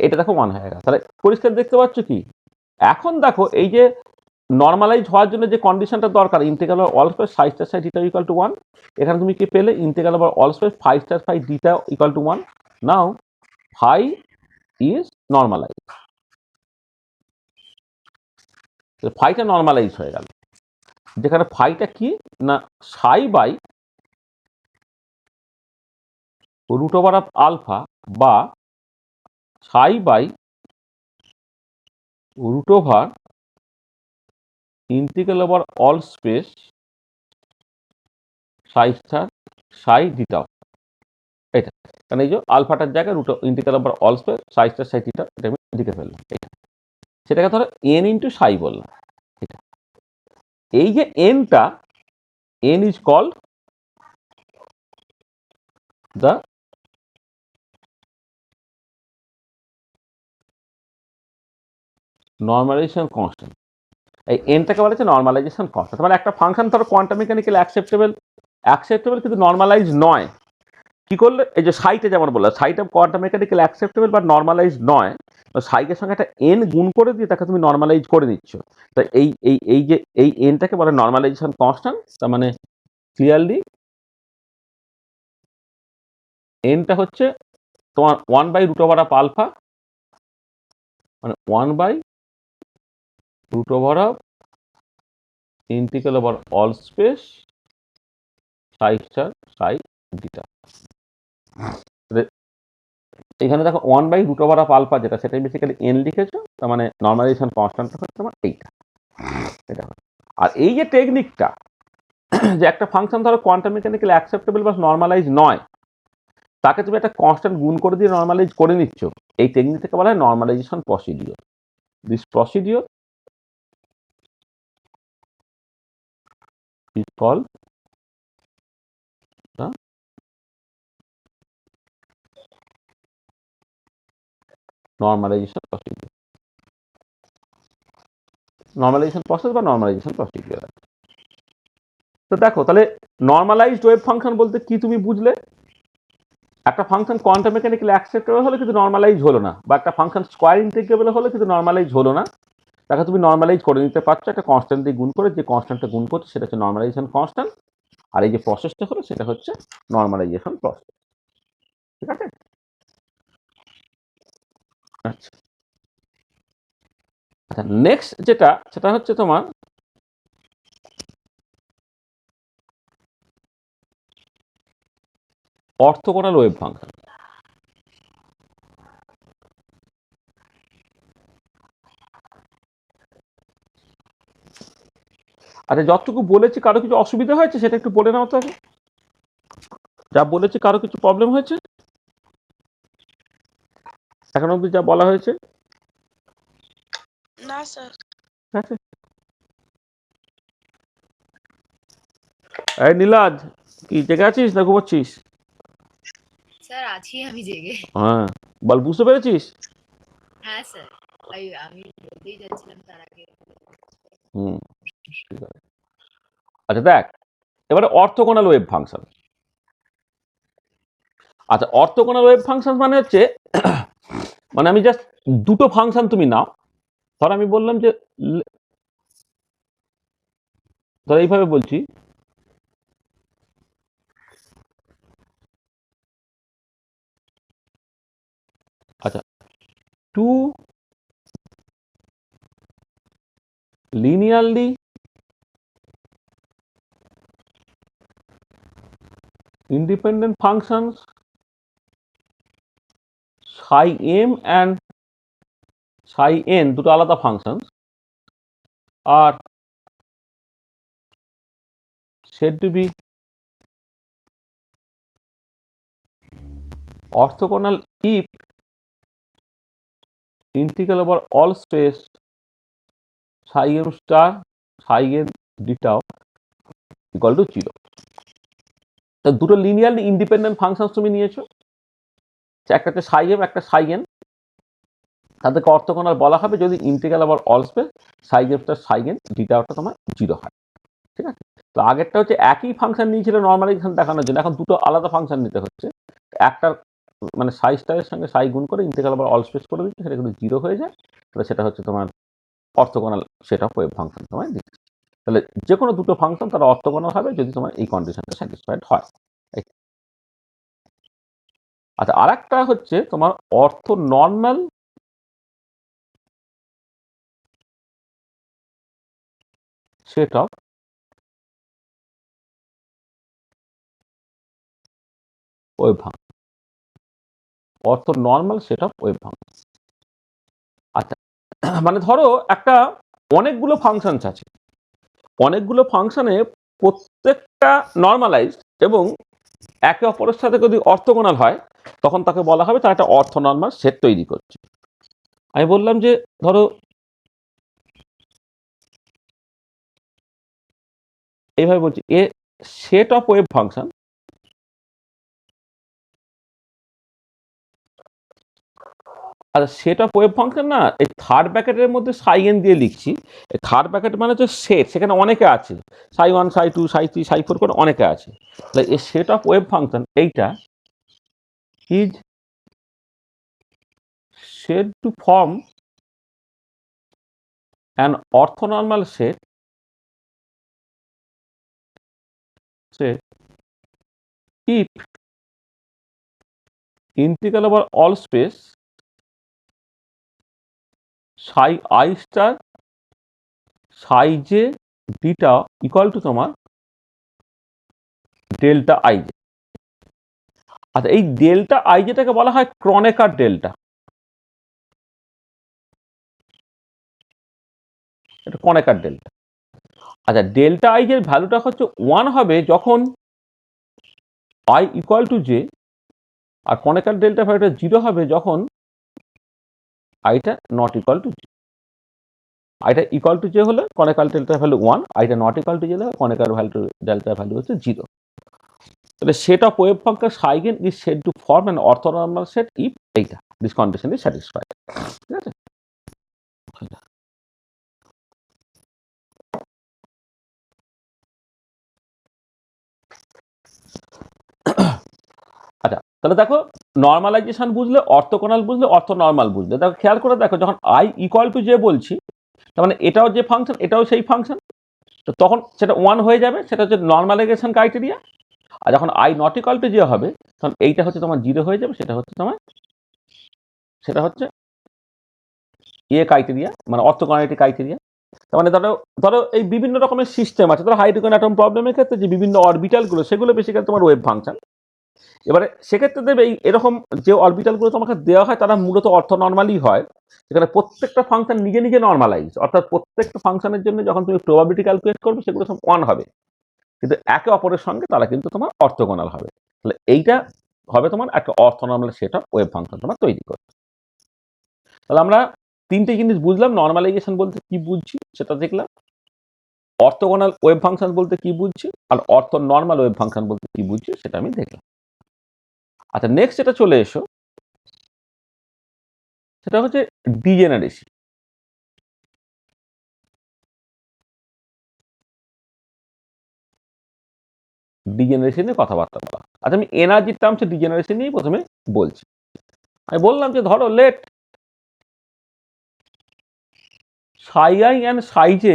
এটা দেখো 1 হয়ে গেল। তাহলে পরিষ্কার দেখতে পাচ্ছ কি, এখন দেখো এই যে নর্মালাইজ হওয়ার জন্য যে কন্ডিশনটা দরকার, integral over all space psi star psi ডিটা equal to 1, এখানে তুমি কি পেলে integral over all space 5 star 5 ডিটা equal to 1। Now phi is normalize, ফাইটা নর্মালাইজ হয়ে গেল, যেখানে ফাইটা কি না psi by root over of alpha বা psi by root over integral over all space psi star psi ডিটা, এটা কারণ এই যে আলফাটার জায়গায় root integral over all space psi star psi ডিটা, এটা আমি লিখে ফেললাম, এটা সেটাকে ধরো এন ইন্টু সাই বললাম, এটা এই যে এনটা, N is called the normalization constant, এই এনটাকে বলা হচ্ছে নর্মালাইজেশন কনস্ট্যান্ট। মানে একটা ফাংশন ধরো কোয়ান্টাম মেকানিক্যালি অ্যাকসেপ্টেবল কিন্তু নর্মালাইজ নয়, কি করলে এই যে সাইটে যেমন বললাম সাইটে কোয়ান্টাম মেকানিক্যাল অ্যাকসেপ্টেবল বা নর্মালাইজ নয়, সাইকের সঙ্গে একটা এন গুণ করে দিয়ে তাকে তুমি নর্মালাইজ করে নিচ্ছ, তাই এই এই এই যে এই এনটাকে বলে নর্মালাইজেশন কনস্ট্যান্ট। তার মানে ক্লিয়ারলি এনটা হচ্ছে তোমার 1 by root over of alpha, মানে 1 by root over of integral over all space psi star psi d tau. এখানে দেখো 1 by root over of alpha যেটা, সেটাই বেসিক্যালি এন লিখেছো, তার মানে নর্মালাইজেশন কনস্ট্যান্টটা হচ্ছে তোমার এইটা, এটা। আর এই যে টেকনিকটা যে একটা ফাংশন ধরো কোয়ান্টাম মেকানিক্যালি অ্যাকসেপ্টেবল বা নর্মালাইজ নয়, তাকে তুমি একটা কনস্ট্যান্ট গুণ করে দিয়ে নর্মালাইজ করে নিচ্ছ, এই টেকনিক থেকে বলা হয় normalization procedure. This procedure is called the normalization procedure, normalization process বা নর্মালাইজেশন প্রসিডিওর। তো দেখো তাহলে নর্মালাইজড ওয়েভ ফাংশন বলতে কি তুমি বুঝলে, একটা ফাংশন কোয়ান্টাম মেকানিক্যালি অ্যাকসেপ্টেবল হলো কিন্তু নর্মালাইজ হলো না, বা একটা ফাংশন স্কোয়ার ইন্টিগ্রেবল হলো কিন্তু নর্মালাইজ হলো না, তাকে তুমি নর্মালাইজ করে নিতে পারছো একটা কনস্ট্যান্ট দিয়ে গুণ করে, যে কনস্ট্যান্টটা গুণ করছে সেটা হচ্ছে নর্মালাইজেশন কনস্ট্যান্ট, আর এই যে প্রসেসটা হলো সেটা হচ্ছে নর্মালাইজেশন প্রসেস। ঠিক আছে, আচ্ছা আচ্ছা, নেক্সট যেটা সেটা হচ্ছে তোমার অর্থোগোনাল ওয়েভ ফাংশন। আচ্ছা, যতটুকু বলেছি কারো কিছু অসুবিধা হয়েছে সেটা একটু বলে নাও তো আগে, যা বলেছি কারো কিছু প্রবলেম হয়েছে এখন অব্দি যা বলা হয়েছে? না স্যার। ঠিক আছে, এই নীলাজ কি জেগে আছিস না ঘুমাচ্ছিস? স্যার আছি আমি জেগে। হ্যাঁ বল, বুঝতে পেরেছিস? হ্যাঁ স্যার, আমি বলতেই যাচ্ছিলাম তার আগে। হুম, ঠিক আছে। আচ্ছা দেখ, এবারে অর্থোগোনাল ওয়েভ ফাংশন। আচ্ছা, অর্থোগোনাল ওয়েভ ফাংশন মানে হচ্ছে মানে আমি জাস্ট দুটো ফাংশন তুমি নাও, ধর আমি বললাম যে ধর এইভাবে বলছি, আচ্ছা, two linearly independent functions psi m and psi n, দুটো আলাদা ফাংশনস, আর said to be orthogonal if integral over all space psi m star psi n d tau equal to 0। তো দুটো লিনিয়ারলি ইন্ডিপেন্ডেন্ট ফাংশনস তুমি নিয়েছো, একটা হচ্ছে psi m একটা psi n, তাদেরকে অর্থোগোনাল বলা হবে যদি integral over all space psi m star psi n d tauটা তোমার 0 হয়। ঠিক আছে, তো আগেরটা হচ্ছে একই ফাংশন নিয়েছিল নর্মালাইজেশন দেখানোর জন্য, এখন দুটো আলাদা ফাংশন নিতে হচ্ছে, একটা মানে সাই স্টারের সঙ্গে সাই গুণ করে ইন্টিগ্রাল আবার অল স্পেস করে দিচ্ছে, সেটা কিন্তু 0 হয়ে যায়, তাহলে সেটা হচ্ছে তোমার orthogonal set of wave function তোমায় দিচ্ছে। তাহলে যে কোনো দুটো ফাংশন তারা অর্থোগোনাল হবে যদি তোমার এই কন্ডিশনটা স্যাটিসফাইড হয়। আচ্ছা, আর একটা হচ্ছে তোমার orthonormal set of wave function, orthonormal set of wave function. আচ্ছা, মানে ধরো একটা অনেকগুলো ফাংশনস আছে, অনেকগুলো ফাংশনে প্রত্যেকটা নর্মালাইজড এবং একে অপরের সাথে যদি অর্থগোনাল হয় তখন তাকে বলা হবে তার একটা অর্থ নর্মাল সেট তৈরি করছে। আমি বললাম যে ধরো এইভাবে বলছি, এ সেট অফ ওয়েভ ফাংশন, আচ্ছা সেট অফ ওয়েভ ফাংশন না, এই থার্ড ব্র্যাকেটের মধ্যে সাই এন দিয়ে লিখছি। এই থার্ড ব্র্যাকেট মানে হচ্ছে সেট, সেখানে অনেকে আছে, সাই 1 সাই 2 সাই 3 সাই 4 করে অনেকে আছে। তাহলে এই সেট অফ ওয়েভ ফাংশন এইটা is said to form an orthonormal set if integral over all space psi I star psi j beta equal to তোমার ডেল্টা আই জে। আচ্ছা, এই ডেল্টা আই জেটাকে বলা হয় ক্রনেকার ডেল্টা, এটা Kronecker delta. আচ্ছা, delta I জের ভ্যালুটা হচ্ছে 1 হবে যখন আই ইকুয়াল টু জে, আর ক্রনেকার ডেল্টা ভ্যালুটা 0 হবে যখন আইটা নট ইকুয়াল টু জে। আইটা ইকুয়াল টু জে হলে ক্রনেকার ডেল্টা ভ্যালু 1, আইটা নট ইকুয়াল টু জে হলে ক্রনেকার ভ্যালু ডেল্টা ভ্যালু হচ্ছে 0। তাহলে সেট অফ ওয়েভ ফাংশন সাইগেন is said to form an orthonormal set if এইটা দিস কন্ডিশন ইজ স্যাটিসফাইড। ঠিক আছে? আচ্ছা, তাহলে দেখো নর্মালাইজেশন বুঝলে, অর্থোগোনাল বুঝলে, অর্থোনর্মাল বুঝলে, দেখো খেয়াল করে দেখো যখন আই ইকুয়াল টু জে বলছি তার মানে এটাও যে ফাংশন এটাও সেই ফাংশন, তো তখন সেটা 1 হয়ে যাবে, সেটা হচ্ছে নর্মালাইজেশন ক্রাইটেরিয়া। আর যখন I not equal to J হবে তখন এইটা হচ্ছে তোমার 0 হয়ে যাবে, সেটা হচ্ছে তোমার ক্রাইটেরিয়া, মানে অর্থোগোনালিটি ক্রাইটেরিয়া। তার মানে ধরো ধরো এই বিভিন্ন রকমের সিস্টেম আছে, ধরো হাইড্রোজেন অ্যাটম প্রবলেমের ক্ষেত্রে যে বিভিন্ন অরবিটালগুলো সেগুলো বেসিক্যালি তোমার ওয়েভ ফাংশন। এবারে সেক্ষেত্রে দেবে এরকম যে অরবিটালগুলো তোমাকে দেওয়া হয় তারা মূলত অর্থনর্মালই হয়, যেখানে প্রত্যেকটা ফাংশন নিজে নিজে নর্মালাইজ, অর্থাৎ প্রত্যেকটা ফাংশনের জন্য যখন তুমি প্রবাবিলিটি ক্যালকুলেট করবে সেগুলো সব 1 হবে, কিন্তু একে অপরের সঙ্গে তারা কিন্তু তোমার অর্থগোনাল হবে। তাহলে এইটা হবে তোমার একটা অর্থনর্মাল সেট অফ ওয়েভ ফাংশন তোমার তৈরি করবে। তাহলে আমরা তিনটে জিনিস বুঝলাম, নর্মালাইজেশন বলতে কি বুঝছি সেটা দেখলাম, অর্থোগোনাল ওয়েভ ফাংশন বলতে কি বুঝছি, আর অর্থনর্মাল ওয়েভ ফাংশন বলতে কি বুঝছি সেটা আমি দেখলাম। আচ্ছা, নেক্সট যেটা চলে এসো সেটা হচ্ছে ডিজেনারেসি। ডিজেনারেশন নিয়ে কথাবার্তা বলা। আচ্ছা, আমি এনার্জি টার্মসে ডিজেনারেশন নিয়ে প্রথমে বলছি। আমি বললাম যে ধরো late psi I and psi j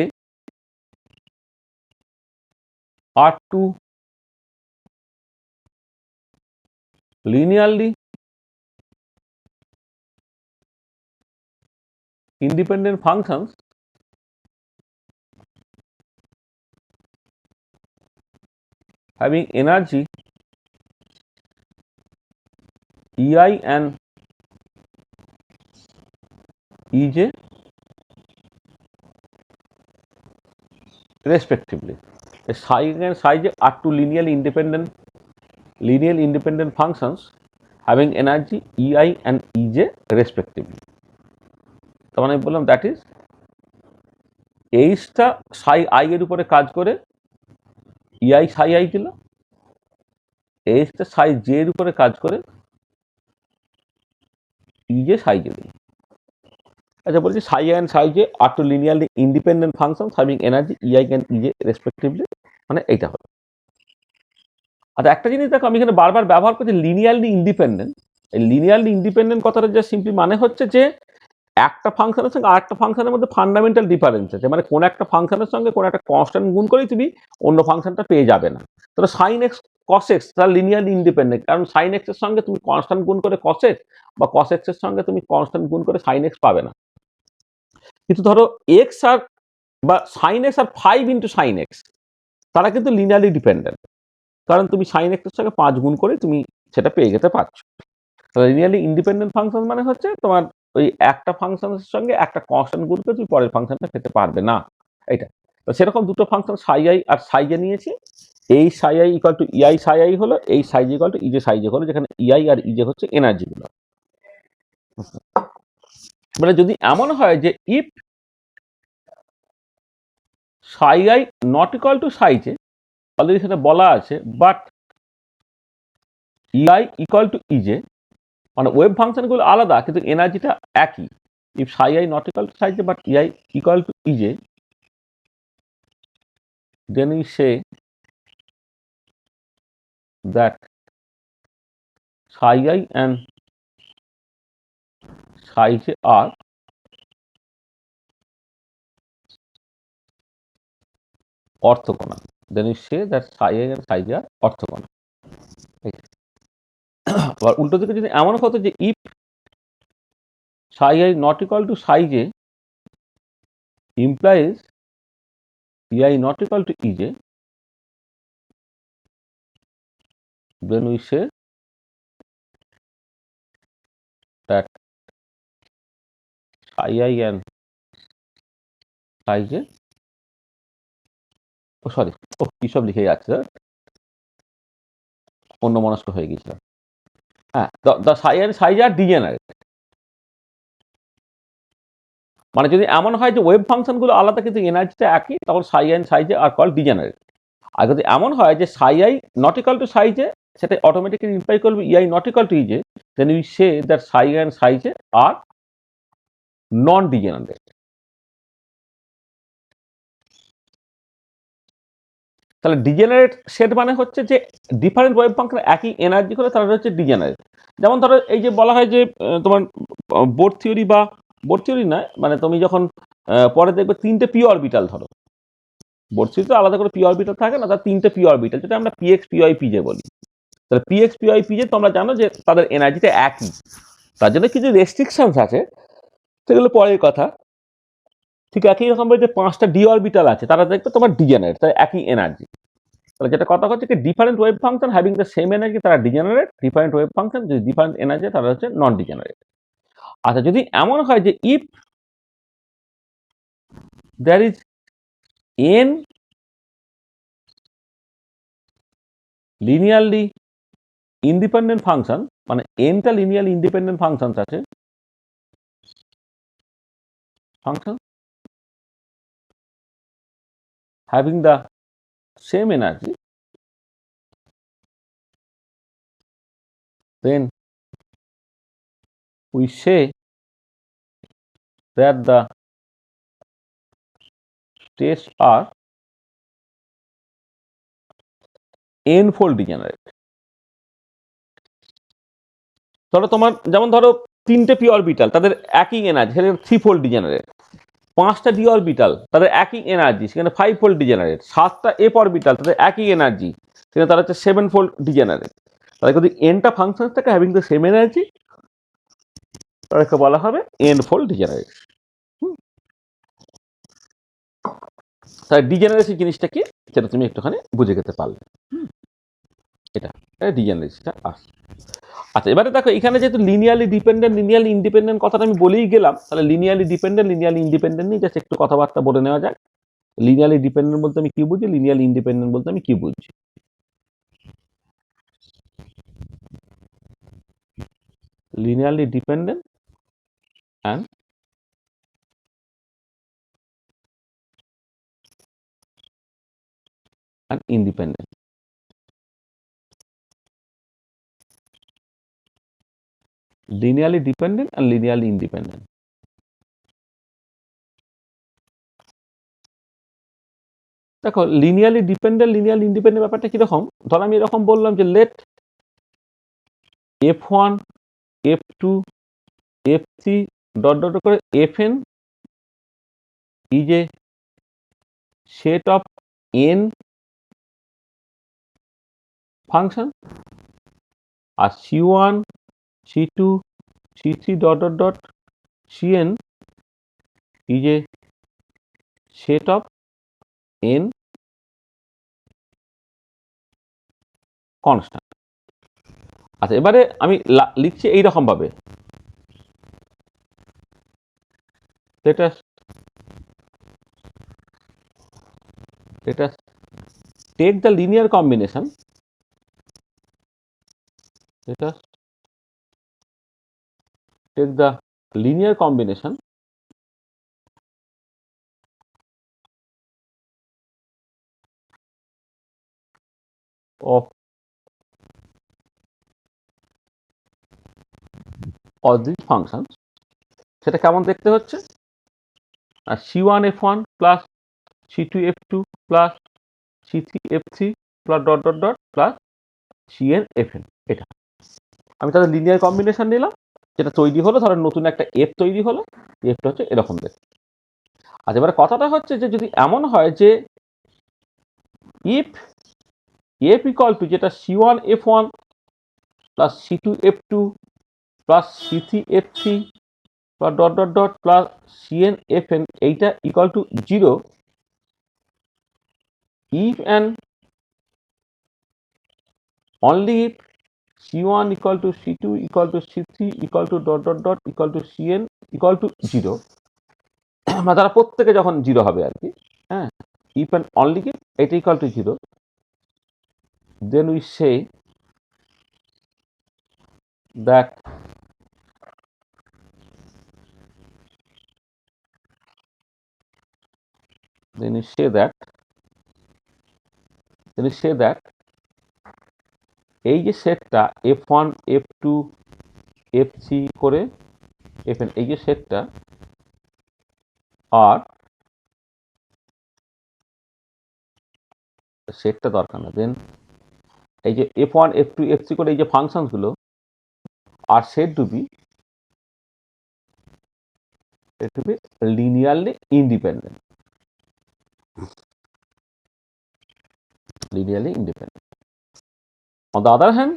are two linearly independent functions having energy EI and EJ respectively. The psi and psi j are two linearly independent functions having energy EI and EJ respectively. তার মানে বললাম that is এইচটা Sai I এর উপরে কাজ করে ইআই সাই I দিল, এইচটা সাই J এর উপরে কাজ করে ইজে সাই জে দিল। আচ্ছা, বলছি psi and psi J are two linearly independent function having energy E i and E j respectively, মানে এইটা হলো। আচ্ছা, একটা জিনিস দেখো আমি এখানে বারবার ব্যবহার করছি লিনিয়ারলি ইন্ডিপেন্ডেন্ট। এই লিনিয়ারলি ইন্ডিপেন্ডেন্ট কথাটা যা সিম্পলি মানে হচ্ছে যে একটা ফাংশনের সঙ্গে আরেকটা ফাংশনের মধ্যে ফান্ডামেন্টাল ডিফারেন্স আছে, মানে কোন একটা ফাংশনের সঙ্গে কোন একটা কনস্ট্যান্ট গুণ করেই তুমি অন্য ফাংশনটা পেয়ে যাবে না। তাহলে সাইন এক্স cos x তারা লিনিয়ারলি ইন্ডিপেন্ডেন্ট, কারণ sin x এর সঙ্গে তুমি কনস্ট্যান্ট গুণ করে cos x বা cos x এর সঙ্গে তুমি কনস্ট্যান্ট গুণ করে sin x পাবে না। কিন্তু ধরো x আর বা sin x আর 5 ইন্টু sin x তারা কিন্তু লিনিয়ারলি ডিপেন্ডেন্ট, কারণ তুমি sin x এর সঙ্গে 5 গুণ করে তুমি সেটা পেয়ে যেতে পারছো। তাহলে লিনিয়ারলি ইন্ডিপেন্ডেন্ট ফাংশন মানে হচ্ছে তোমার ওই একটা ফাংশনের সঙ্গে একটা কনস্ট্যান্ট গুণ করে তুমি পরের ফাংশনটা পেতে পারবে না, এইটা। তো সেরকম দুটো function Sai I R Sai J নিয়েছি। এই সাই I equal two EI Sai I হলো, এই সাই J equal to ইজে Sai J হলো, যেখানে ইআই আর ইজে হচ্ছে এনার্জিগুলো। মানে যদি এমন হয় যে if Sai I not equal to psi J, already সেটা বলা আছে, বাট ইআই ইকুয়াল টু ইজে, মানে ওয়েভ ফাংশনগুলো আলাদা কিন্তু এনার্জিটা একই। If Sai I not equal to psi J but EI equal to ইজে, then we say that psi I and psi j are orthogonal. Then we say that psi I and psi j are orthogonal. আবার উল্টো দিকে যদি এমন হতো যে if psi I not equal to psi j implies ei not equal to ej, then we say that psi I and psi j, ও sorry, ও কি সব লিখে যাচ্ছে, অন্য মনস্ক হয়ে গেছিলাম। হ্যাঁ, the psi and psi j are degenerate। মানে যদি এমন হয় যে ওয়েভ ফাংশনগুলো আলাদা কিন্তু এনার্জিটা একই, তখন psi and psi J are call degenerate. আর যদি এমন হয় যে psi I not equal to psi J, সেটা অটোমেটিক্যালি ইমপ্লাই করবে E I not equal to E J, then we say that psi and psi J are non degenerate. তাহলে degenerate set মানে হচ্ছে যে ডিফারেন্ট ওয়েভ ফাংশন একই এনার্জি করে তারা হচ্ছে ডিজেনারেট। যেমন ধরো এই যে বলা হয় যে তোমার বোর থিওরি বা বোর থিওরি নয়, মানে তুমি যখন পরে দেখবে তিনটে পি অরবিটাল, ধরো বোর থিওরিতে আলাদা করে পি অরবিটাল থাকে না, তার তিনটে পি অরবিটাল, যেটা আমরা পিএক্স পিওয়াই পিজে বলি। তাহলে পিএক্স পিওয়াই পিজে তোমরা জানো যে তাদের এনার্জিটা একই, তার জন্য কিছু রেস্ট্রিকশনস আছে, সেগুলো পরের কথা। ঠিক একই রকম যে 5টা ডি অরবিটাল আছে, তারা দেখবে তোমার ডিজেনারেট, তাই একই এনার্জি। তাহলে যেটা কথা হচ্ছে কি different wave function having the same energy তারা ডিজেনারেট, ডিফারেন্ট ওয়েভ ফাংশন যদি ডিফারেন্ট এনার্জি তারা হচ্ছে নন ডিজেনারেট। আচ্ছা, যদি এমন হয় যে if there is n linearly independent function, মানে এনটা লিনিয়ারলি ইন্ডিপেন্ডেন্ট ফাংশন আছে, function having the same energy, then we say that the states are n-fold degenerate। ধরো তোমার যেমন ধরো তিনটে পি অরবিটাল তাদের একই এনার্জি, সেখানে 3-fold ডিজেনারেট। 5টা ডি অরবিটাল তাদের একই এনার্জি, সেখানে 5-fold ডিজেনারেট। 7টা এফ অরবিটাল তাদের একই এনার্জি, সেখানে তারা হচ্ছে 7-fold ডিজেনারেট। তাহলে যদি এনটা ফাংশন থাকে হ্যাভিং দ্য সেম এনার্জি, তাদেরকে বলা হবে n-fold ডিজেনারেট। তাহলে ডিজেনারেসি জিনিসটা কি সেটা তুমি একটুখানি বুঝে যেতে পারলে, এটা ডিজেনারেসিটা আসে। আচ্ছা, এবারে দেখো এখানে যেহেতু লিনিয়ারলি ডিপেন্ডেন্ট লিনিয়ারলি ইন্ডিপেন্ডেন্ট কথাটা আমি বলেই গেলাম, তাহলে লিনিয়ারলি ডিপেন্ডেন্ট লিনিয়ারলি ইন্ডিপেন্ডেন্ট নিয়ে জাস্ট একটু কথাবার্তা বলে নেওয়া যাক। লিনিয়ারলি ডিপেন্ডেন্ট বলতে আমি কি বুঝি, লিনিয়ারলি ইন্ডিপেন্ডেন্ট বলতে আমি কি বুঝি। Linearly dependent and independent. Linearly dependent and linearly independent. দেখো লিনিয়ারলি ডিপেন্ডেন্ট লিনিয়ারলি ইন্ডিপেন্ডেন্ট ব্যাপারটা কিরকম, ধর আমি এরকম বললাম যে let f1 f2 f3 dot dot করে fn is a set of n function, আর C1 C2 C3 dot dot dot Cn is a set of n constant. আচ্ছা, এবারে আমি লিখছি এইরকম ভাবে, এটা take the linear combination, let us take the linear combination of all these functions. সেটা কেমন দেখতে হচ্ছে, আর C1 F1 plus C2 F2 plus C3 F3 plus dot dot dot plus Cn Fn। এটা আমি তাদের লিনিয়ার কম্বিনেশন নিলাম, যেটা তৈরি হলো, ধরেন নতুন একটা এফ তৈরি হলো, এফটা হচ্ছে এরকম দেখতে। আচ্ছা, এবারে কথাটা হচ্ছে যে যদি এমন হয় যে ইফ এফ ইকুয়াল টু যেটা C1 F1 plus C2 F2 plus C3 F3 plus dot dot dot plus Cn Fn এইটা equal to 0, if and only if C1 equal to C2 equal to C3 equal to dot dot dot equal to Cn equal to 0, মানে তারা প্রত্যেকে যখন 0 হবে আর কি, হ্যাঁ, if and only if এটা equal to 0, then we say that then we say that এই যে সেটটা F1 F2 F3 করে Fn, এই যে সেটটা, আর সেটটা দরকার না, দেন এই যে F1 F2 F3 করে এই যে ফাংশনস গুলো আর set to be linearly independent. Linearly independent. On the other hand,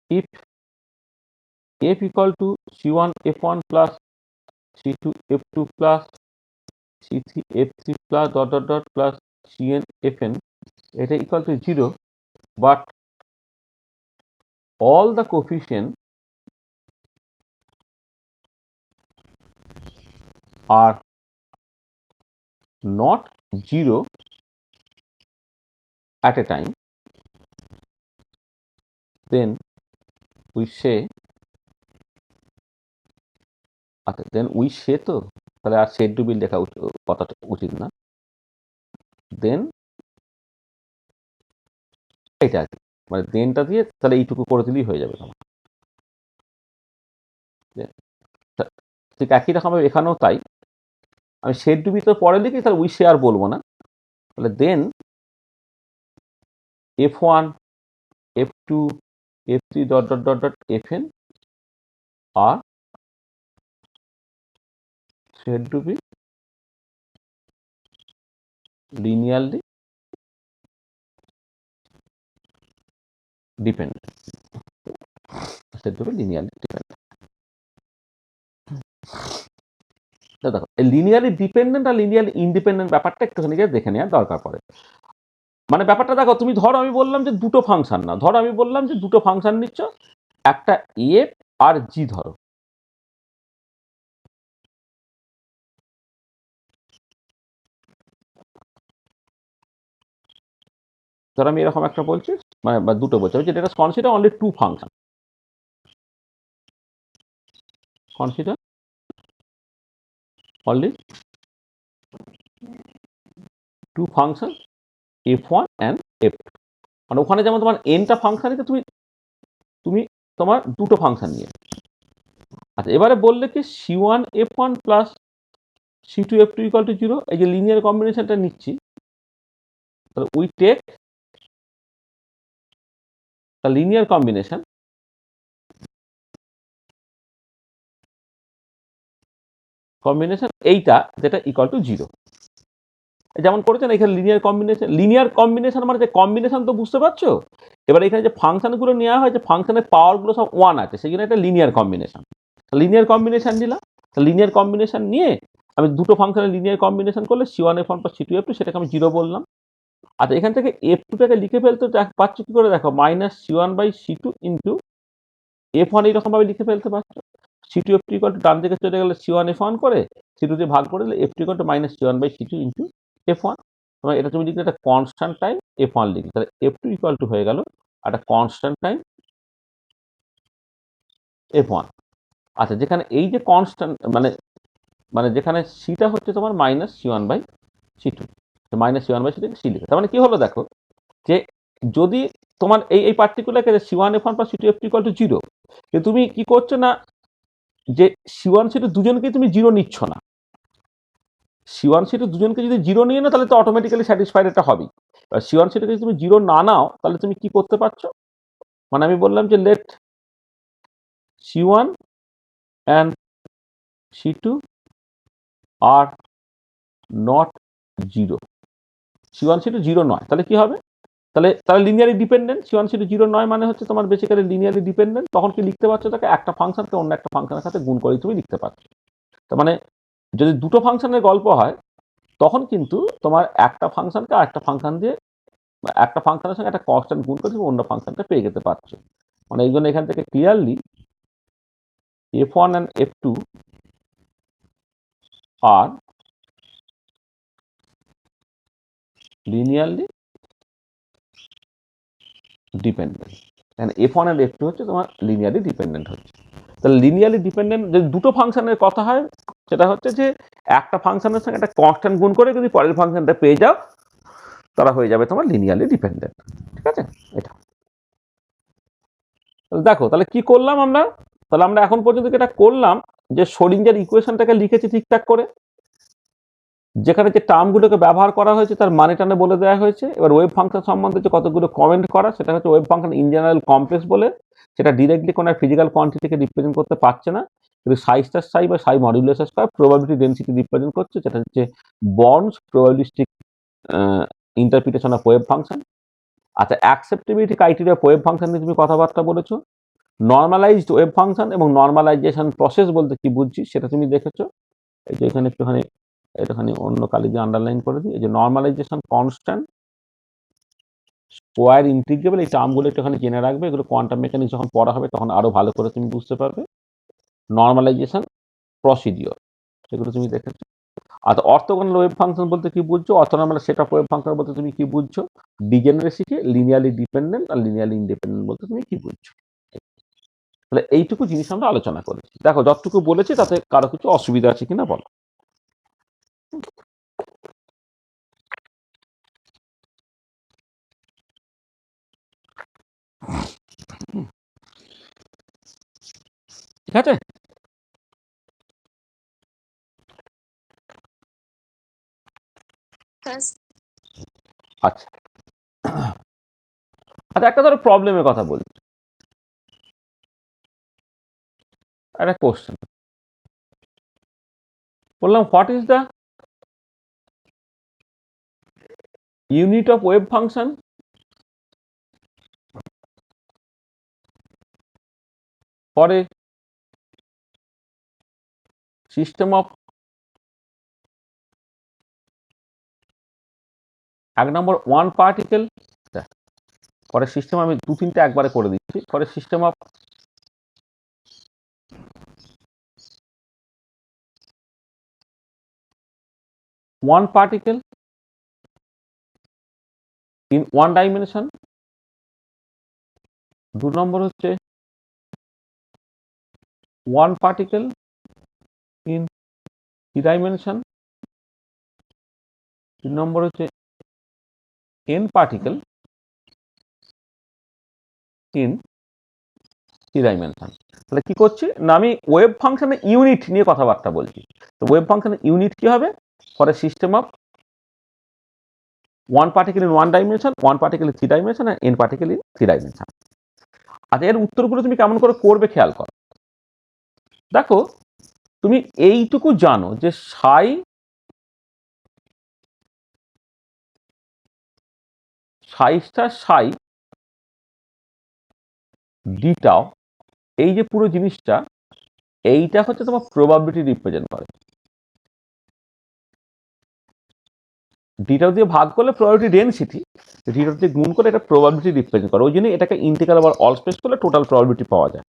if f equal to C1 F1 plus C2 F2 plus C3 F3 plus dot dot dot plus Cn Fn, এটা equal to 0, but all the coefficients are not 0 at a time, then we say, আচ্ছা, then we say তো তাহলে আর set ডুবি লেখা কথাটা উচিত না, দেন এটা আর কি, মানে দেনটা দিয়ে তাহলে এইটুকু করে দিলেই হয়ে যাবে তোমার। ঠিক একই রকমভাবে এখানেও তাই, আমি সেট ডুবি তো পরে লিখি, তাহলে উই শেয়ার বলবো না, তাহলে দেন F1 F2 F3 dot dot dot dot Fn আর সেট ডুবি linearly dependent, সেট ডুবি linearly dependent। দেখো, লিনিয়ারলি ডিপেন্ডেন্ট আর লিনিয়ারলি ইন্ডিপেন্ডেন্ট ব্যাপারটা একটুখানি দেখে নেওয়ার দরকার পড়ে। মানে ব্যাপারটা দেখো, তুমি ধরো আমি বললাম যে দুটো ফাংশন, না ধরো আমি বললাম যে দুটো ফাংশন নিচ্ছ, একটা এফ আর জি ধরো, ধরো আমি এরকম একটা বলছি, মানে বা দুটো বলছি, আমি যেটা consider only two function, consider only two functions f1 and f2, মানে ওখানে যেমন তোমার nটা ফাংশন আছে, তুমি তুমি তোমার দুটো ফাংশন নিয়ে। আচ্ছা, এবারে বললে কি c1 f1 plus c2 f2 equal to 0, এই যে লিনিয়ার কম্বিনেশনটা নিচ্ছি, তাহলে we take the linear combination এইটা যেটা ইকুয়াল টু 0। যেমন করেছেন এখানে লিনিয়ার কম্বিনেশন মানে যে কম্বিনেশন তো বুঝতে পারছো। এবার এখানে যে ফাংশনগুলো নেওয়া হয় যে ফাংশনের পাওয়ারগুলো সব 1 আছে, সেই জন্য একটা লিনিয়ার কম্বিনেশন নিলাম। লিনিয়ার কম্বিনেশন নিয়ে আমি দুটো ফাংশনের লিনিয়ার কম্বিনেশন করলে C1F1 + C2F2, সেটাকে আমি 0 বললাম। আচ্ছা, এখান থেকে F2টাকে লিখে ফেলতে পারছো কি করে দেখো, -C1/C2 ইন্টু F1 এইরকমভাবে লিখে ফেলতে পারছো। C2F2 ডান দিকে চলে গেলে C1F1 করে C2 দিয়ে ভাগ করে দিলে F2 -C1/C2 ইন্টু F1। এটা তুমি লিখলে একটা কনস্ট্যান্ট টাইম F1 লিখলে, তাহলে F2 হয়ে গেল একটা কনস্ট্যান্ট টাইম F1। আচ্ছা, যেখানে এই যে কনস্ট্যান্ট মানে যেখানে সিটা হচ্ছে তোমার -C1/C2, -C1/C2 C লিখে, তার মানে কি হলো দেখো, যে যদি তোমার এই পার্টিকুলার কেসে C1F1 + C2F2 0, কিন্তু তুমি কি করছো না যে C1 C2 দুজনকেই তুমি 0 নিচ্ছ না। C1 C2 দুজনকে যদি 0 নিয়ে নাও তাহলে তো অটোমেটিক্যালি স্যাটিসফাইড এটা হবেই। আর C1 C2 কে যদি তুমি 0 না নাও তাহলে তুমি কি করতে পারছো, মানে আমি বললাম যে late C1 and C2 are not 0, C1 C2 0 নয়, তাহলে কি হবে, তাহলে লিনিয়ারলি ডিপেন্ডেন্ট। C1 C2 0 নয় মানে হচ্ছে তোমার বেসিক্যালি লিনিয়ারলি ডিপেন্ডেন্ট। তখন কি লিখতে পারছো, তাকে একটা ফাংশনকে অন্য একটা ফাংশনের সাথে গুণ করে তুমি লিখতে পারছো। তার মানে যদি দুটো ফাংশনের গল্প হয় তখন কিন্তু তোমার একটা ফাংশনকে আরেকটা ফাংশন দিয়ে, একটা ফাংশনের সঙ্গে একটা কনস্ট্যান্ট গুণ করে তুমি অন্য ফাংশনটা পেয়ে যেতে পারছো। মানে এই জন্য এখান থেকে clearly F1 and F2 are linearly dependent. এখানে F1 and F2 হচ্ছে তোমার লিনিয়ারলি ডিপেন্ডেন্ট হচ্ছে। তাহলে লিনিয়ারলি ডিপেন্ডেন্ট যদি দুটো ফাংশনের কথা হয়, সেটা হচ্ছে যে একটা ফাংশনের সঙ্গে একটা কনস্ট্যান্ট গুণ করে যদি পরের ফাংশনটা পেয়ে যাও, তারা হয়ে যাবে তোমার লিনিয়ারলি ডিপেন্ডেন্ট। ঠিক আছে, এটা দেখো তাহলে কি করলাম আমরা। তাহলে আমরা এখন পর্যন্ত যেটা করলাম যে শ্রোডিঞ্জার ইকুয়েশনটাকে লিখেছি ঠিকঠাক করে, যেখানে যে টার্মগুলোকে ব্যবহার করা হয়েছে তার মানে টানে বলে দেওয়া হয়েছে। এবার ওয়েভ ফাংশন সম্বন্ধে যে কতগুলো কমেন্ট করা, সেটা হচ্ছে wave function in general complex বলে, সেটা ডিরেক্টলি কোনো ফিজিক্যাল কোয়ান্টিটিকে রিপ্রেজেন্ট করতে পারছে না, কিন্তু সাই স্টার সাই বা psi modulus square probability density represent করছে, যেটা হচ্ছে Born's probabilistic interpretation of wave function. আচ্ছা, অ্যাকসেপ্টেবিলিটি ক্রাইটেরিয়া ওয়েভ ফাংশন নিয়ে তুমি কথাবার্তা বলেছো। নর্মালাইজড ওয়েভ ফাংশন এবং নর্মালাইজেশন প্রসেস বলতে কি বুঝছি সেটা তুমি দেখেছো। এই যে এখানে একটুখানি অন্য কালি দিয়ে আন্ডারলাইন করে দিই, এই যে নর্মালাইজেশন কনস্ট্যান্ট স্কোয়ার ইন্টিগ্রেবল, এই টার্মগুলো একটুখানি জেনে রাখবে, এগুলো কোয়ান্টাম মেকানিক্স যখন পড়া হবে তখন আরো ভালো করে তুমি বুঝতে পারবে। নর্মালাইজেশন প্রসিডিওর, সেগুলো তুমি দেখেছো। আর অর্থোগোনাল ওয়েভ ফাংশন বলতে কি বুঝছো, orthogonal set of wave function বলতে তুমি কি বুঝছো, ডিজেনারেসিকে লিনিয়ারলি ডিপেন্ডেন্ট আর লিনিয়ারলি ইন্ডিপেন্ডেন্ট বলতে তুমি কি বুঝছো। তাহলে এইটুকু জিনিস আমরা আলোচনা করেছি। দেখো যতটুকু বলেছি তাতে কারো কিছু অসুবিধা আছে কিনা বলো। ঠিক আছে, আচ্ছা আচ্ছা, একটা ধরো প্রবলেমের কথা বলি, একটা কোশ্চেন বললাম, what is the unit of wave function for a system of, এক নম্বর ওয়ান পার্টিকেল, পরে সিস্টেম আমি দু তিনটে একবারে করে দিচ্ছি, পরে system of one particle in one dimension. দু নম্বর হচ্ছে one particle in three dimension. তিন নম্বর হচ্ছে N particle in three dimension. তাহলে কি করছি না, আমি ওয়েভ ফাংশনের ইউনিট নিয়ে কথাবার্তা বলছি। তো ওয়েভ ফাংশনের ইউনিট কি হবে, for a system of one particle in one dimension, one particle in three dimension, আর n particle in three dimension. আচ্ছা, এর উত্তরগুলো তুমি কেমন করে করবে খেয়াল করো। দেখো তুমি এইটুকু জানো যে সাই সাই স্টার সাই ডি টাও, এই যে পুরো জিনিসটা, এইটা হচ্ছে তোমার প্রবাবিলিটি রিপ্রেজেন্ট করে। ডিটাও দিয়ে ভাগ করলে প্রবাবিলিটি ডেনসিটি, ডিটাও দিয়ে গুণ করে এটা প্রবাবিলিটি রিপ্রেজেন্ট করে, ওই জন্য এটাকে ইন্টিগ্রাল আবার অল স্পেস করলে টোটাল প্রবাবিলিটি পাওয়া যায়।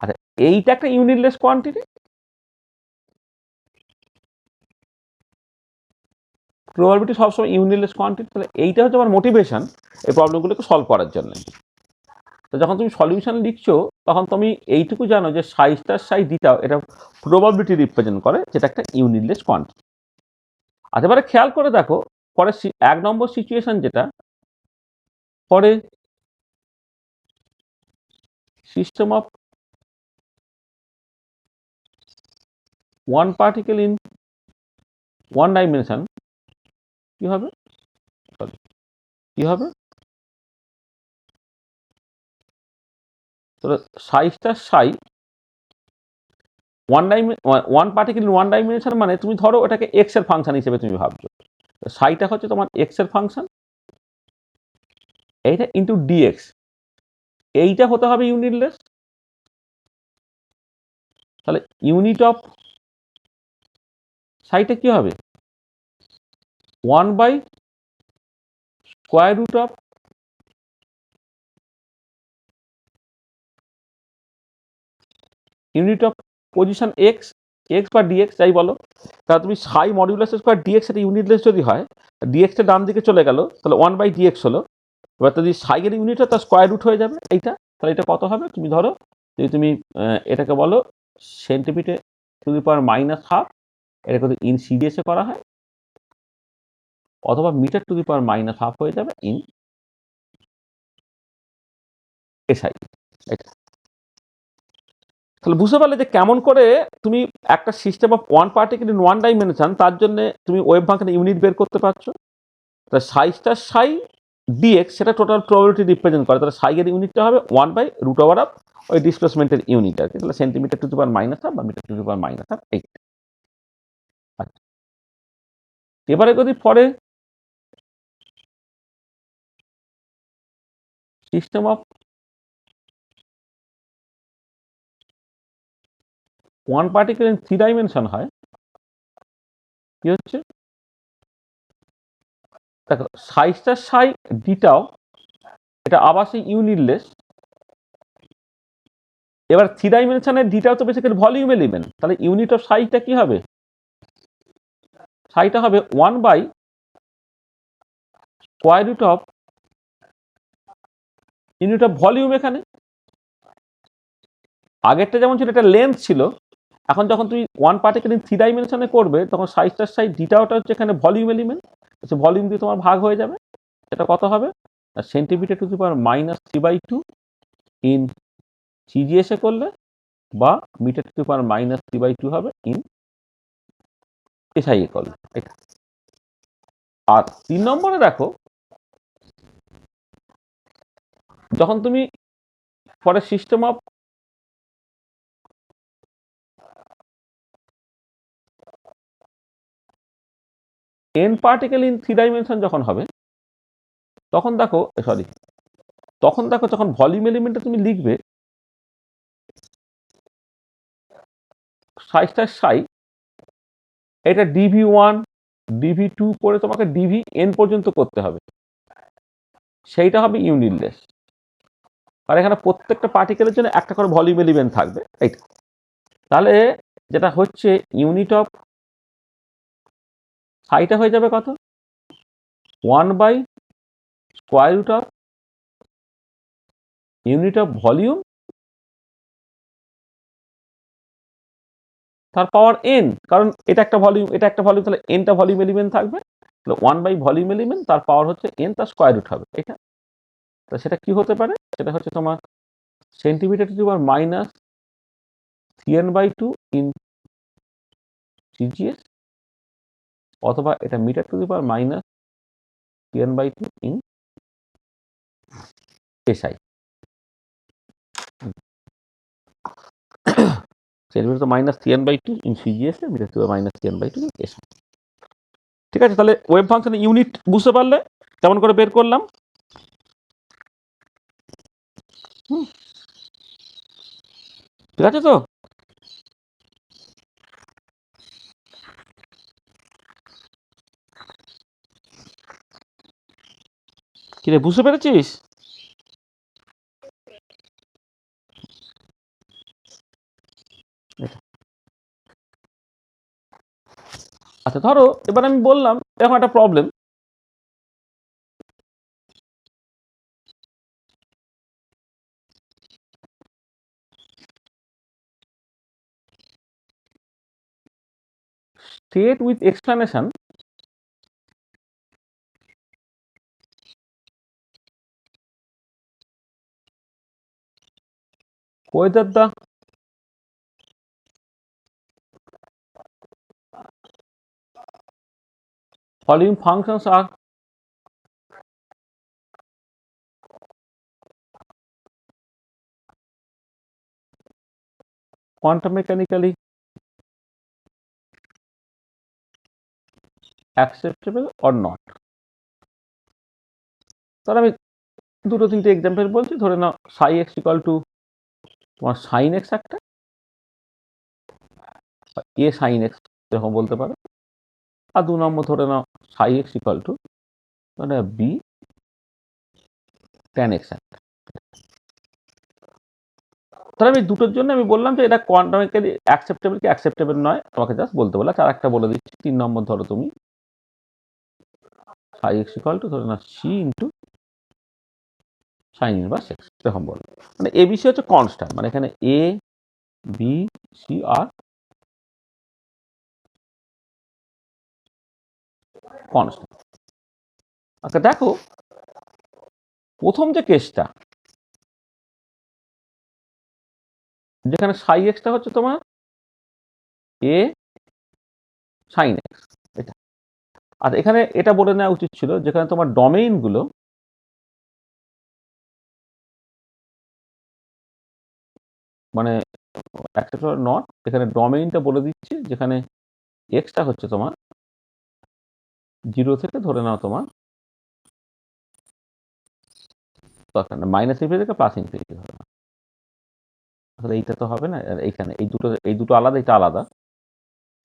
আচ্ছা, এইটা একটা ইউনিটলেস কোয়ান্টিটি, প্রবাবিলিটি সবসময় ইউনিটলেস কোয়ান্টিটি, তাহলে এইটা হচ্ছে আমার মোটিভেশন এই প্রবলেমগুলোকে সলভ করার জন্য। তো যখন তুমি সলিউশন লিখছো তখন তুমি এইটুকু জানো যে সাই স্টার সাই ডিটাও এটা প্রবাবিলিটি রিপ্রেজেন্ট করে, যেটা একটা ইউনিটলেস কোয়ান্টিটি। আচ্ছা, এবারে খেয়াল করে দেখো পরে 1 নম্বর সিচুয়েশন যেটা, পরে system of one particle in one dimension কি হবে, সরি কি হবে, তো সাই star Sai one particle in one dimension, মানে তুমি ধরো এটাকে এক্স এর ফাংশন হিসেবে তুমি ভাবছো, সাইটা হচ্ছে তোমার এক্স এর ফাংশন, এইটা ইন্টু ডিএক্স, এইটা হতে হবে ইউনিটলেস। তাহলে ইউনিট অফ সাইটা কি হবে, 1 by square root of unit of position x, x বা ডিএক্স যাই বলো, তাহলে তুমি সাই মডিউলাস স্কোয়ার ডিএক্স এটা ইউনিটলেস যদি হয়, ডিএক্সটা ডান দিকে চলে গেল, তাহলে 1/dx হলো। এবার যদি সাইয়ের ইউনিট হয় তার স্কোয়ার রুট হয়ে যাবে এইটা, তাহলে এটা কত হবে, তুমি ধরো যদি তুমি এটাকে বলো সেন্টিমিটার টু দি পাওয়ার -12, এটা কিন্তু ইন সিডিএসে করা হয়, অথবা মিটার টু দি পাওয়ার -12 হয়ে যাবে ইন এসআই। তাহলে বুঝতে পারলে যে কেমন করে তুমি একটা system of one particle in one dimension, তার জন্য তুমি ওয়েভ ফাংশনের ইউনিট বের করতে পারছো। তাহলে সাই স্টার সাই ডিএক্স সেটা টোটাল প্রবাবিলিটি রিপ্রেজেন্ট করে, তাহলে সাই এর ইউনিটটা হবে 1/√ওভার অফ ওই ডিসপ্লেসমেন্টের ইউনিট আর কি, তাহলে সেন্টিমিটার টু দি পাওয়ার -12 বা মিটার টু দি পাওয়ার -8। আচ্ছা, এবারে যদি পরে system of one particle in 3 dimension হয়, কি হচ্ছে দেখো সাই স্টার সাই ডিটাও এটা আবার সেই ইউনিটলেস। এবার 3 ডাইমেনশনের ডিটাও তো বেসিক্যালি ভলিউম এলিমেন্ট, তাহলে ইউনিট অফ সাইটা কি হবে, সাইটা হবে 1 by square root of unit of volume. এখানে আগেরটা যেমন ছিল এটা লেন্থ ছিল, এখন যখন তুমি ওয়ান পার্টিকেল ইন 3 ডাইমেনশনে করবে তখন সাই স্টার সাই ডিটাওটা হচ্ছে এখানে ভলিউম এলিমেন্ট, সে ভলিউম দিয়ে তোমার ভাগ হয়ে যাবে, এটা কত হবে centimetre to the power -3/2 in সিজিএসে করলে, বা মিটার টু দি পাওয়ার -3/2 হবে ইন এসআই এ করলে এটা। আর 3 নম্বরে দেখো যখন তুমি পরে system of n particle in 3 dimension যখন হবে, তখন দেখো যখন ভলিউম এলিমেন্টটা তুমি লিখবে সাই স্টার সাই, এটা ডিভি1 ডিভি2 করে তোমাকে ডিভিএন পর্যন্ত করতে হবে, সেইটা হবে ইউনিটলেস, আর এখানে প্রত্যেকটা পার্টিকেলের জন্য একটা করে ভলিউম এলিমেন্ট থাকবে এইটা। তাহলে যেটা হচ্ছে ইউনিট অফ সাইটা হয়ে যাবে কত, 1 by square root of unit of volume তার পাওয়ার এন, কারণ এটা একটা ভলিউম এটা একটা ভলিউম, তাহলে এনটা ভলিউম এলিমেন্ট থাকবে, তাহলে 1/ভলিউম এলিমেন্ট তার পাওয়ার হচ্ছে এন, তার স্কোয়ার রুট হবে এটা। তো সেটা কি হতে পারে, সেটা হচ্ছে তোমার centimetre to the power -3n/2 in CGS, অথবা এটা metre to the power -3n/2 in SI. Centimetre -3n/2 in CGS, metre to the power -3n/2 in SI. ঠিক আছে, তাহলে ওয়েভ ফাংশনের ইউনিট বুঝতে পারলে কেমন করে বের করলাম। ঠিক আছে তো? কিরে বুঝতে পেরেছিস? আচ্ছা ধরো এবার আমি বললাম এখন একটা problem, state with explanation whether the following functions are quantum mechanically acceptable or not। তাহলে আমি দুটো তিনটে এক্সাম্পল বলছি, ধরে নাও সাই এক্স ইকাল টু তোমার সাইন এক্স একটা, এ সাইন এক্স এরকম বলতে পারো, আর 2 নম্বর ধরে নাও সাই এক্স ইকাল টু মানে বি ট্যান এক্স একটা। তাহলে আমি দুটোর জন্য আমি বললাম যে এটা কোয়ান্টামিক্যালি অ্যাকসেপ্টেবল কি অ্যাকসেপ্টেবল নয়, তোমাকে জাস্ট বলতে বলা। আর একটা বলে দিচ্ছি 3 নম্বর ধরো তুমি সাই এক্স ইকাল টু ধরে নাও C into sine inverse X এরকম বলো। মানে এ বি সি হচ্ছে কনস্ট্যান্ট, মানে এখানে এ বি সি আর কনস্ট্যান্ট। আচ্ছা দেখো প্রথম যে কেসটা যেখানে সাই এক্সটা হচ্ছে তোমার এ সাইন এক্স, এটা। আর এখানে এটা বলে নেওয়া উচিত ছিল যেখানে তোমার ডোমেইনগুলো মানে অ্যাকসেপ্টেবল নট, এখানে ডোমেইনটা বলে দিচ্ছি যেখানে এক্সটা হচ্ছে তোমার 0 থেকে ধরে নাও তোমার মাইনাস ইনফিনিটি থেকে প্লাস ইনফিনিটি হবে না। তাহলে এইটা তো হবে না, আর এইখানে এই দুটো আলাদা, এটা আলাদা।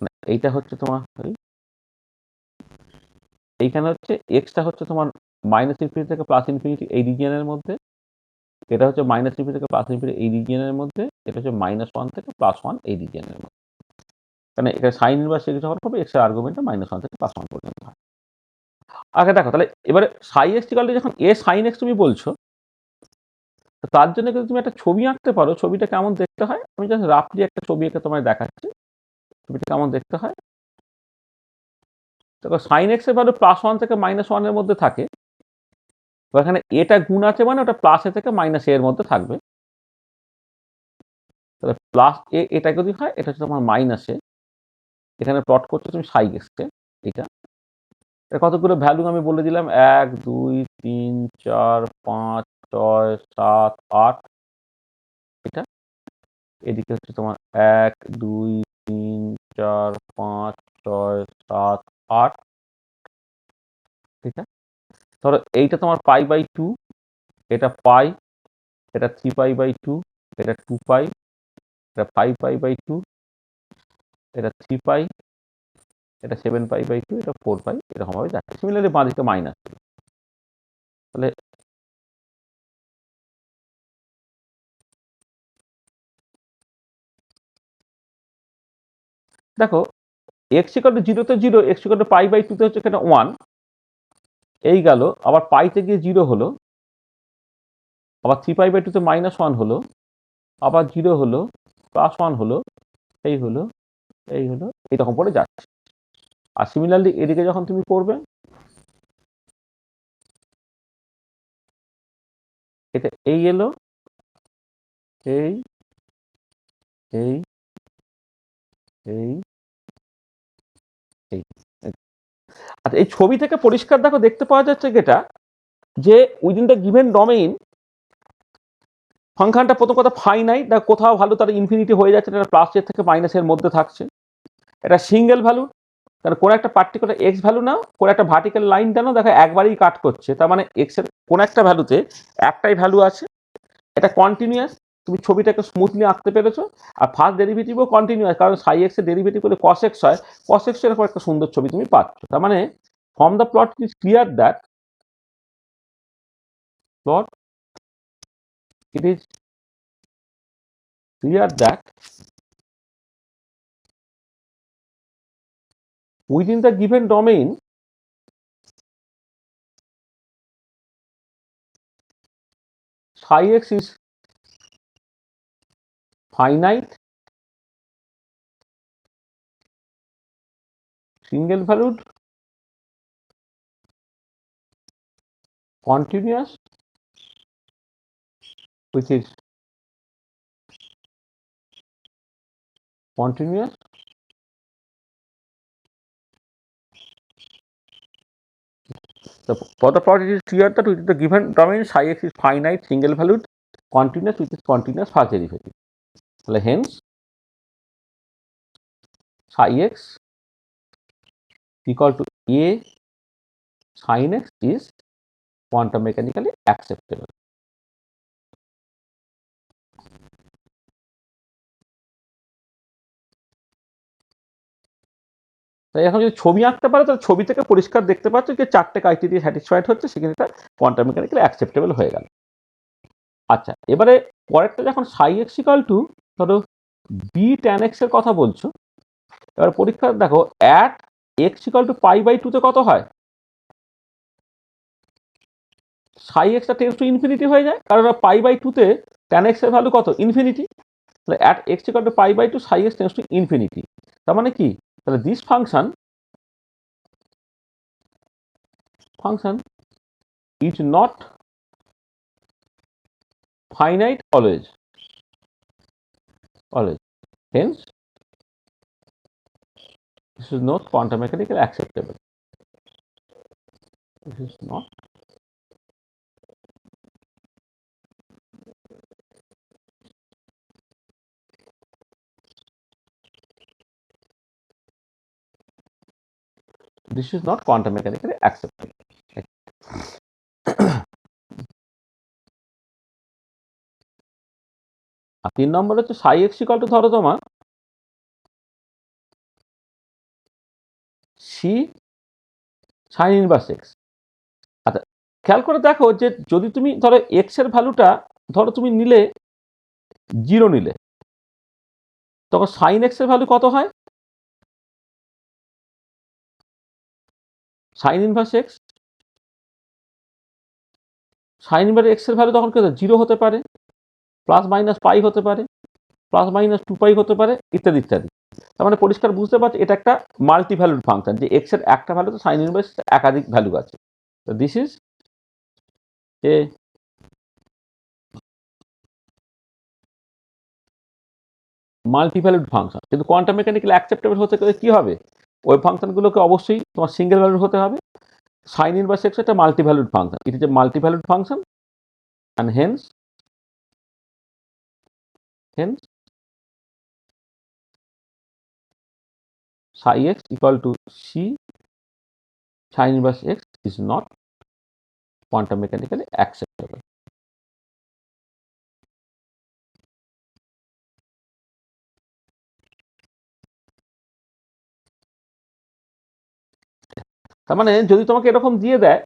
মানে এইটা হচ্ছে তোমার এইখানে হচ্ছে এক্সটা হচ্ছে তোমার মাইনাস ইনফিনিটি থেকে প্লাস ইনফিনিটি এই রিজিয়নের মধ্যে, এটা হচ্ছে মাইনাস ইনফিনিটি থেকে প্লাস ইনফিনিটি এই রিজিয়নের মধ্যে, এটা হচ্ছে -1 থেকে +1 এই রিজিয়নের মধ্যে। মানে এখানে সাইন ইনভার্স এক্স যখন হবে এক্স এর আর্গুমেন্টটা -1 থেকে +1 পর্যন্ত হয়। আগে দেখো তাহলে এবারে সাই এক্স ইকুয়াল টু যখন এ সাইন এক্স তুমি বলছো, তো তার জন্য কিন্তু তুমি একটা ছবি আঁকতে পারো। ছবিটা কেমন দেখতে হয় আমি জাস্ট রাফলি একটা ছবি এঁকে তোমায় দেখাচ্ছি, ছবিটা কেমন দেখতে হয়। দেখো সাইন এক্স এর ভ্যালু +1 থেকে -1 এর মধ্যে থাকে, তো এখানে এটা গুণ আছে মানে ওটা প্লাস এ থেকে মাইনাস এ এর মধ্যে থাকবে। তাহলে প্লাস এ এটা যদি হয় এটা হচ্ছে তোমার মাইনাস এ, এখানে প্লট করছো তুমি সাই এক্সকে, এটা কতগুলো ভ্যালু আমি বলে দিলাম 1 2 3 4 5 6 7 8, এটা এদিকে হচ্ছে তোমার 1 2 3 4 5 6 7 8, ঠিক আছে। ধরো এইটা তোমার π/2, এটা পাই, এটা 3π/2, এটা 2π, এটা 5π/2, এটা 3π, এটা 7π/2, এটা 4π, এরকম ভাবে যাচ্ছে। সিমিলারলি বাঁ দিকে মাইনাস। তাহলে দেখো x = 0 তে 0, x = π/2 তে হচ্ছে এখানে 1, এই গেল। আবার পাইতে গিয়ে 0 হলো, আবার 3π/2 তে -1 হলো, আবার 0 হলো, +1 হলো, এই হলো, এই হলো, এইরকম করে যাচ্ছে। আর সিমিলারলি এদিকে যখন তুমি করবে এটা এই এলো, এই এই এই এই। আচ্ছা এই ছবি থেকে পরিষ্কার দেখো দেখতে পাওয়া যাচ্ছে যেটা যে উইদিন দ্য গিভেন ডোমেইন ফাংশনটা প্রথম কথা ফাইনাইট, না কোথাও ভালো তার ইনফিনিটি হয়ে যাচ্ছে, এটা প্লাস এর থেকে মাইনাসের মধ্যে থাকছে, এটা সিঙ্গেল ভ্যালু। তাহলে কোন একটা পার্টিকুলার এক্স ভ্যালু নাও, কোন একটা ভার্টিক্যাল লাইন টানো, দেখো একবারই কাট করছে, তার মানে এক্স এর কোন একটা ভ্যালুতে একটাই ভ্যালু আছে, এটা কন্টিনিউয়াস, তুমি ছবিটাকে স্মুথলি আঁকতে পেরেছো। আর ফার্স্ট ডেরিভেটিভও কন্টিনিউয়াস, কারণ সাই এক্স এর ডেরিভেটিভ হলে কস এক্স হয়, কস এক্স এর উপর একটা সুন্দর ছবি তুমি পাচ্ছ। তার মানে from the plot is clear that plot it is clear that within the given domain psi x is finite, single valued, continuous, which is continuous, for the plot it is clear that within the given domain psi x is finite, single valued, continuous, which is continuous first derivative. Hence psi x equal to a sin x is quantum mechanically acceptable. তাই এখন যদি ছবি আঁকতে পারো তাহলে ছবি থেকে পরিষ্কার দেখতে পাচ্ছ যে চারটে ক্রাইটেরিয়া স্যাটিসফাইড হচ্ছে, সেখানে এটা কোয়ান্টাম মেকানিক্যালি অ্যাকসেপ্টেবল হয়ে গেল। আচ্ছা, এবারে পরেরটা যখন সাই এক্স ইকাল টু ধরো বি ট্যান এক্স এর কথা বলছো, এবার পরীক্ষা দেখো at x equal to pi by টুতে কত হয়? সাই এক্সটা টেন্স টু ইনফিনিটি হয়ে যায়, কারণ পাই বাই টুতে ট্যান এক্স এর ভ্যালু কত? ইনফিনিটি। তাহলে at x equal to pi by two psi x tends to infinity. তার মানে কি? তাহলে this function is not finite always. Hence this is not quantum mechanically acceptable. This is not quantum mechanically acceptable. আর 3 নম্বর হচ্ছে সাই X equal two ধরো তোমার C sign inverse x. আচ্ছা, খেয়াল করে দেখো যে যদি তুমি ধরো এক্স এর ভ্যালুটা ধরো তুমি নিলে 0 নিলে, তখন সাইন এক্স এর ভ্যালু কত হয়? Sign inverse x, sign inverse x এর ভ্যালু তখন কত? 0 হতে পারে, প্লাস মাইনাস পাই হতে পারে, প্লাস মাইনাস 2 পাই হতে পারে, ইত্যাদি ইত্যাদি। তার মানে পরিষ্কার বুঝতে পারছি এটা একটা মাল্টি ভ্যালুড ফাংশন, যে এক্স এর একটা ভ্যালু তো সাইন ইনভার্স একাধিক ভ্যালু আছে। তো this is a multi valued function. কিন্তু কোয়ান্টাম মেকানিক্যালি অ্যাকসেপ্টেবল হতে গেলে কি হবে? ওই ফাংশনগুলোকে অবশ্যই তোমার সিঙ্গেল ভ্যালুড হতে হবে। সাইন ইনভার্স এক্স একটা multi valued function, it is A multi valued function, and hence psi x equal to c sin inverse x is not quantum mechanically acceptable. তার মানে যদি তোমাকে এরকম দিয়ে দেয়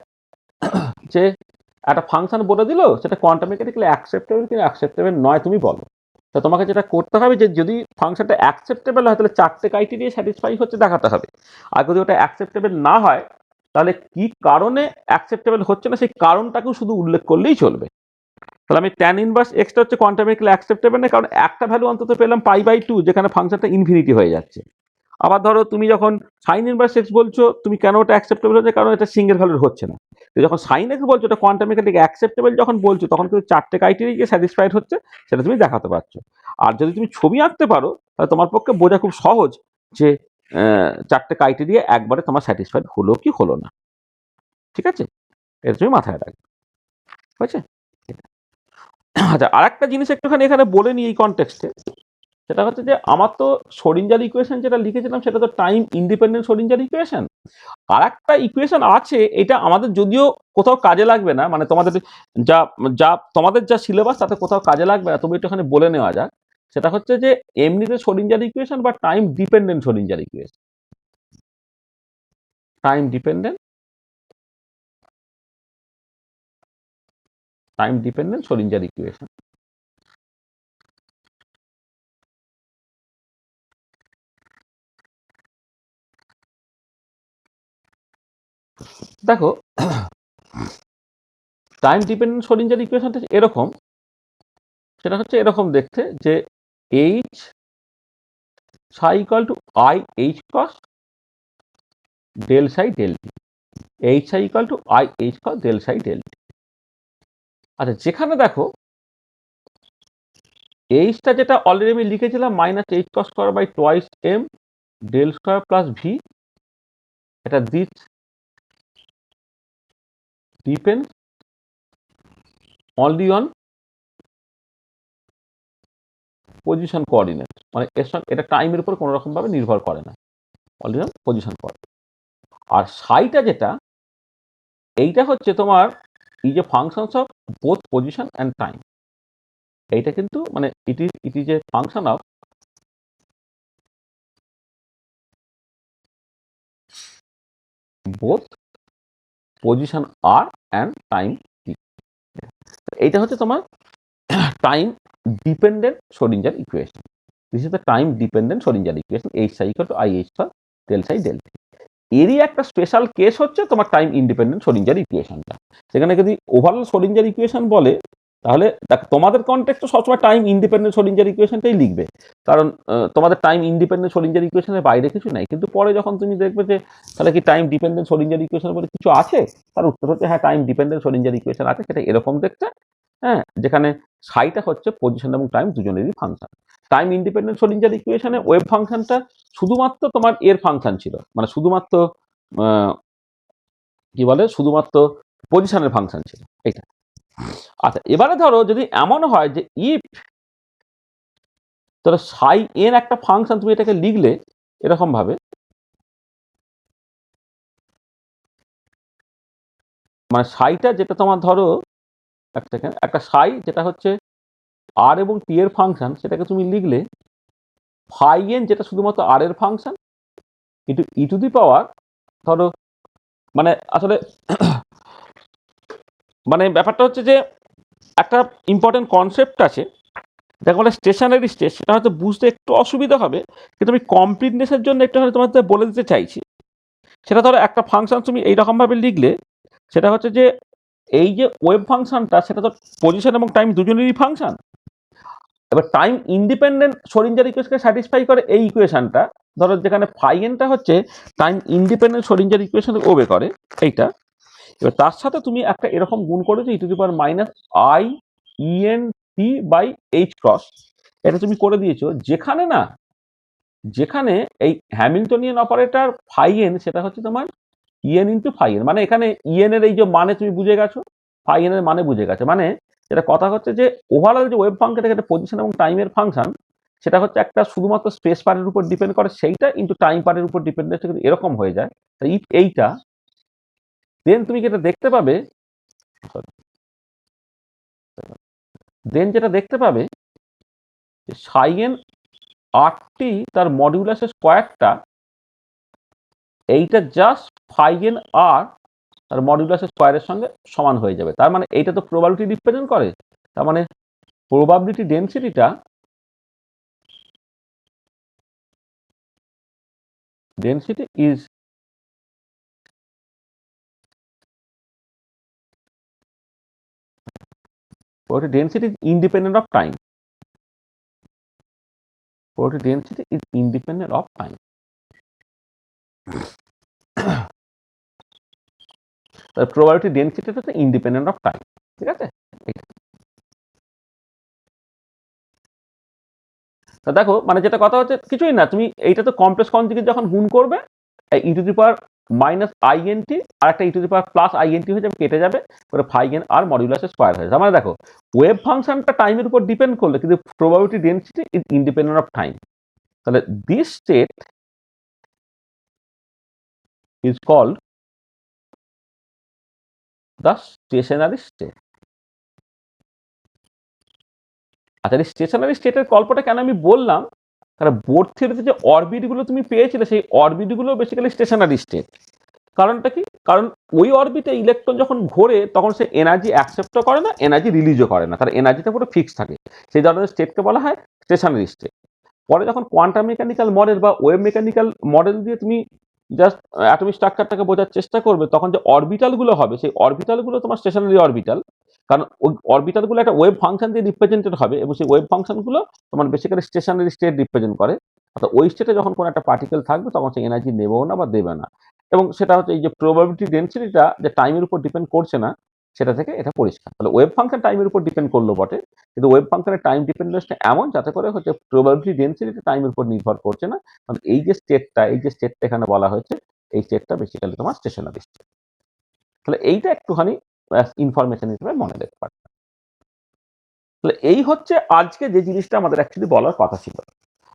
যে একটা ফাংশন বলে দিল সেটা কোয়ান্টাম মেকানিক্যালি অ্যাকসেপ্টেবল কি অ্যাকসেপ্টেবল নয়, তুমি বলো। তো তোমাকে যেটা করতে হবে যে যদি ফাংশনটা অ্যাকসেপ্টেবল হয় তাহলে চারটে ক্রাইটেরিয়া স্যাটিসফাই হচ্ছে দেখাতে হবে। আর যদি ওটা অ্যাকসেপ্টেবল না হয় তাহলে কি কারণে অ্যাকসেপ্টেবল হচ্ছে না সেই কারণটাকেও শুধু উল্লেখ করলেই চলবে। তাহলে আমি ট্যান ইনভার্স এক্সটা হচ্ছে কোয়ান্টাম মেকানিক্যালি অ্যাকসেপ্টেবল না, কারণ একটা ভ্যালু অন্তত পেলাম পাই বাই টু, যেখানে ফাংশনটা ইনফিনিটি হয়ে যাচ্ছে। আবার ধরো তুমি যখন সাইন ইনভার্স এক্স বলছো, তুমি কেন ওটা অ্যাকসেপ্টেবল হচ্ছে? কারণ এটা সিঙ্গেল ভ্যালুর হচ্ছে না। তো যখন সাইন এক্স বলছো এটা কোয়ান্টাম মেকানিক্যালি অ্যাকসেপ্টেবল যখন বলছো, তখন কিন্তু চারটে ক্রাইটেরিয়া স্যাটিসফাইড হচ্ছে, সেটা তুমি দেখাতে পারছো। আর যদি তুমি ছবি আঁকতে পারো তাহলে তোমার পক্ষে বোঝা খুব সহজ যে চারটে ক্রাইটেরিয়া একবারে তোমার স্যাটিসফাইড হলো কি হলো না। ঠিক আছে, এটা তুমি মাথায় রাখবে, বুঝছে? আচ্ছা, আর একটা জিনিস একটুখানি এখানে বলে নিই এই কনটেক্সটে, সেটা হচ্ছে যে আমার তো শ্রোডিঞ্জার ইকুয়েশন যেটা লিখেছিলাম সেটা তো টাইম ইন্ডিপেন্ডেন্ট শ্রোডিঞ্জার ইকুয়েশন। আর একটা ইকুয়েশন আছে, এটা আমাদের যদিও কোথাও কাজে লাগবে না, মানে তোমাদের যা যা তোমাদের যা সিলেবাস তাতে কোথাও কাজে লাগবে না, তবু একটু এখানে বলে নেওয়া যাক। সেটা হচ্ছে যে এমনিতে শ্রোডিঞ্জার ইকুয়েশন বা time dependent Schrodinger equation. Time dependent Schrodinger equation. দেখো, টাইম ডিপেন্ডেন্ট শ্রোডিঞ্জার ইকুয়েশনটা এরকম, সেটা হচ্ছে এরকম দেখতে যে H psi equal to I H cross del psi del t, H psi equal to I H cross del psi del t. আচ্ছা, যেখানে দেখো এইচটা যেটা অলরেডি আমি লিখেছিলাম minus H cross square by twice M del square plus v, এটা this depend only on position coordinate, মানে এর সঙ্গে এটা টাইমের উপর কোনো রকম ভাবে নির্ভর করে না, অনলি অন পজিশন কোঅর্ডিনেট। আর সাইটা যেটা, এইটা হচ্ছে তোমার এই যে functions of both position and time, এইটা কিন্তু মানে it is a function of both position আর অ্যান্ড টাইম টি। এইটা হচ্ছে তোমার time dependent Schrodinger equation. This is the time dependent Schrodinger equation, H psi equal to I H cross del psi del T. এরই একটা special case হচ্ছে তোমার time independent Schrodinger ইকুয়েশনটা। সেখানে যদি ওভারঅল শ্রোডিঞ্জার ইকুয়েশন বলে, তাহলে তোমাদের কনটেক্সট তো সবসময় টাইম ইন্ডিপেন্ডেন্ট শ্রোডিঞ্জার ইকুয়েশনটাই লিখবে, কারণ তোমাদের টাইম ইন্ডিপেন্ডেন্ট শ্রোডিঞ্জার ইকুয়েশনের বাইরে কিছু নাই। কিন্তু পরে যখন তুমি দেখবে যে তাহলে কি টাইম ডিপেন্ডেন্ট শ্রোডিঞ্জার ইকুয়েশন বলে কিছু আছে, তার উত্তর হচ্ছে হ্যাঁ, টাইম ডিপেন্ডেন্ট শ্রোডিঞ্জার ইকুয়েশন আছে, সেটা এরকম দেখতে। হ্যাঁ, যেখানে সাইটা হচ্ছে পজিশন এবং টাইম দুজনেরই ফাংশন। টাইম ইন্ডিপেন্ডেন্ট শ্রোডিঞ্জার ইকুয়েশনে ওয়েভ ফাংশনটা শুধুমাত্র তোমার এর ফাংশন ছিল, মানে শুধুমাত্র কি বলে শুধুমাত্র পজিশনের ফাংশন ছিল এটা। আচ্ছা, এবারে ধরো যদি এমন হয় যে ইফ ধরো সাই এন একটা ফাংশন, তুমি এটাকে লিখলে এরকম ভাবে, মানে সাইটা যেটা তোমার ধরো এক সেকেন্ড, একটা সাই যেটা হচ্ছে আর এবং টি এর ফাংশন, সেটাকে তুমি লিখলে ফাই এন যেটা শুধুমাত্র আর এর function into E to the power, ধরো মানে আসলে মানে ব্যাপারটা হচ্ছে যে একটা ইম্পর্টেন্ট কনসেপ্ট আছে যাকে বলে স্টেশনারি স্টেট, সেটা হয়তো বুঝতে একটু অসুবিধা হবে, কিন্তু আমি কমপ্লিটনেসের জন্য একটু হয়তো তোমাদের বলে দিতে চাইছি। সেটা ধরো একটা ফাংশন তুমি এইরকমভাবে লিখলে, সেটা হচ্ছে যে এই যে ওয়েভ ফাংশনটা সেটা তো পজিশন এবং টাইম দুজনেরই ফাংশন। এবার টাইম ইন্ডিপেন্ডেন্ট শ্রোডিঞ্জার ইকুয়েশনকে স্যাটিসফাই করে এই ইকুয়েশনটা, ধরো যেখানে ফাইএনটা হচ্ছে টাইম ইন্ডিপেন্ডেন্ট শ্রোডিঞ্জার ইকুয়েশন ওবে করে এইটা। এবার তার সাথে তুমি একটা এরকম গুণ করেছো E to the power minus I E N T by H cross, এটা তুমি করে দিয়েছো যেখানে না, যেখানে এই হ্যামিল্টনিয়ান অপারেটর ফাইএন সেটা হচ্ছে তোমার ইএন ইন্টু ফাইএন, মানে এখানে ইএন এর এই যে মানে তুমি বুঝে গেছো, ফাইএন এর মানে বুঝে গেছো, মানে যেটা কথা হচ্ছে যে ওভারঅল যে ওয়েভ ফাংশন এটা পজিশন এবং টাইমের ফাংশন, সেটা হচ্ছে একটা শুধুমাত্র স্পেস পারের উপর ডিপেন্ড করে সেইটা ইন্টু টাইম পারের উপর ডিপেন্ডেন্স কিন্তু এরকম হয়ে যায়। তাই ইফ এইটা, দেন তুমি যেটা দেখতে পাবে, দেন যেটা দেখতে পাবে যে সাইএন আরটি তার মডিউলাসের স্কোয়ারটা, এইটা জাস্ট ফাইএন আর তার মডিউলাসের স্কোয়ারের সঙ্গে সমান হয়ে যাবে। তার মানে এইটা তো প্রবাবিলিটি রিপ্রেজেন্ট করে, তার মানে probability ডেনসিটিটা density is probability density is independent of time. Probability density is independent of time. The probability density is independent of time. ঠিক আছে? তা দেখো মানে যেটা কথা হচ্ছে কিছুই না, তুমি এইটা তো কমপ্লেক্স কনজুগেট যখন গুণ করবে E to the power minus I N T আর একটা E to the power plus I N T হয়ে যাবে, কেটে যাবে, করে ফাই এন আর মডিউলাসের স্কোয়ার হয়ে যাবে। মানে দেখো ওয়েভ ফাংশনটা টাইমের উপর ডিপেন্ড করলে কিন্তু probability density is independent of time. তাহলে this state is called the stationary state. আচ্ছা, এই স্টেশনারি স্টেটের গল্পটা কেন আমি বললাম, কারণ বোর্ড থিওরিতে যে অরবিটগুলো তুমি পেয়েছিলে সেই অরবিটগুলো বেসিক্যালি স্টেশনারি স্টেট। কারণটা কি? কারণ ওই অরবিটে ইলেকট্রন যখন ঘোরে তখন সে এনার্জি অ্যাকসেপ্টও করে না, এনার্জি রিলিজও করে না, তার এনার্জিটা পুরো ফিক্স থাকে। সেই ধরনের স্টেটকে বলা হয় স্টেশনারি স্টেট। পরে যখন কোয়ান্টাম মেকানিক্যাল মডেল বা ওয়েভ মেকানিক্যাল মডেল দিয়ে তুমি জাস্ট অ্যাটমিক স্ট্রাকচারটাকে বোঝার চেষ্টা করবে, তখন যে অরবিটালগুলো হবে সেই অরবিটালগুলো তোমার স্টেশনারি অরবিটাল। কারণ ওই অরবিটালগুলো একটা ওয়েভ ফাংশন দিয়ে রিপ্রেজেন্টেড হবে এবং সেই ওয়েভ ফাংশনগুলো তোমার বেসিক্যালি স্টেশনারি স্টেট রিপ্রেজেন্ট করে। অর্থাৎ ওই স্টেটে যখন কোনো একটা পার্টিকেল থাকবে তখন সে এনার্জি নেবেও না বা দেবে না। এবং সেটা হচ্ছে এই যে প্রবাবিলিটি ডেন্সিটিটা যে টাইমের উপর ডিপেন্ড করছে না, সেটা থেকে এটা পরিষ্কার। তাহলে ওয়েভ ফাংশন টাইমের উপর ডিপেন্ড করলো বটে, কিন্তু ওয়েভ ফাংশনের টাইম ডিপেন্ডেন্সটা এমন যাতে করে হচ্ছে প্রবাবিলিটি ডেন্সিটিটা টাইমের উপর নির্ভর করছে না। কারণ এই যে স্টেটটা এখানে বলা হয়েছে, এই স্টেটটা বেসিক্যালি তোমার স্টেশনারি স্টেট। তাহলে এইটা একটুখানি ইনফরমেশন হিসেবে মনে রাখতে পারে। তাহলে এই হচ্ছে আজকে যে জিনিসটা আমাদের অ্যাকচুয়ালি বলার কথা ছিল,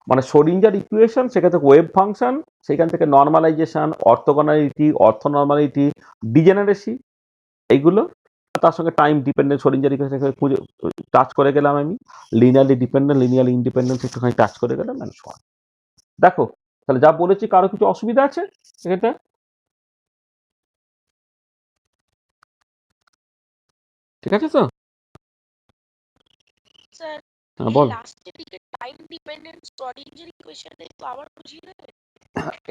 মানে শ্রোডিঞ্জার ইকুয়েশন, সেখান থেকে ওয়েভ ফাংশন, সেখান থেকে নর্মালাইজেশন, অর্থোগোনালিটি, অর্থোনর্মালিটি, ডিজেনারেসি, এইগুলো তার সঙ্গে টাইম ডিপেন্ডেন্ট শ্রোডিঞ্জার ইকুয়েশন খুঁজে টাচ করে গেলাম আমি, লিনিয়ারলি ডিপেন্ডেন্ট, লিনিয়ারলি ইন্ডিপেন্ডেন্ট একটুখানি টাচ করে গেলাম। দেখো তাহলে যা বলেছি, কারো কিছু অসুবিধা আছে এটা? ঠিক আছে তো? স্যার হ্যাঁ এই বল। লাস্টের দিকে টাইম ডিপেন্ডেন্ট স্ক্রডিঞ্জার ইকুয়েশন একটু আবার বুঝিয়ে দেবে?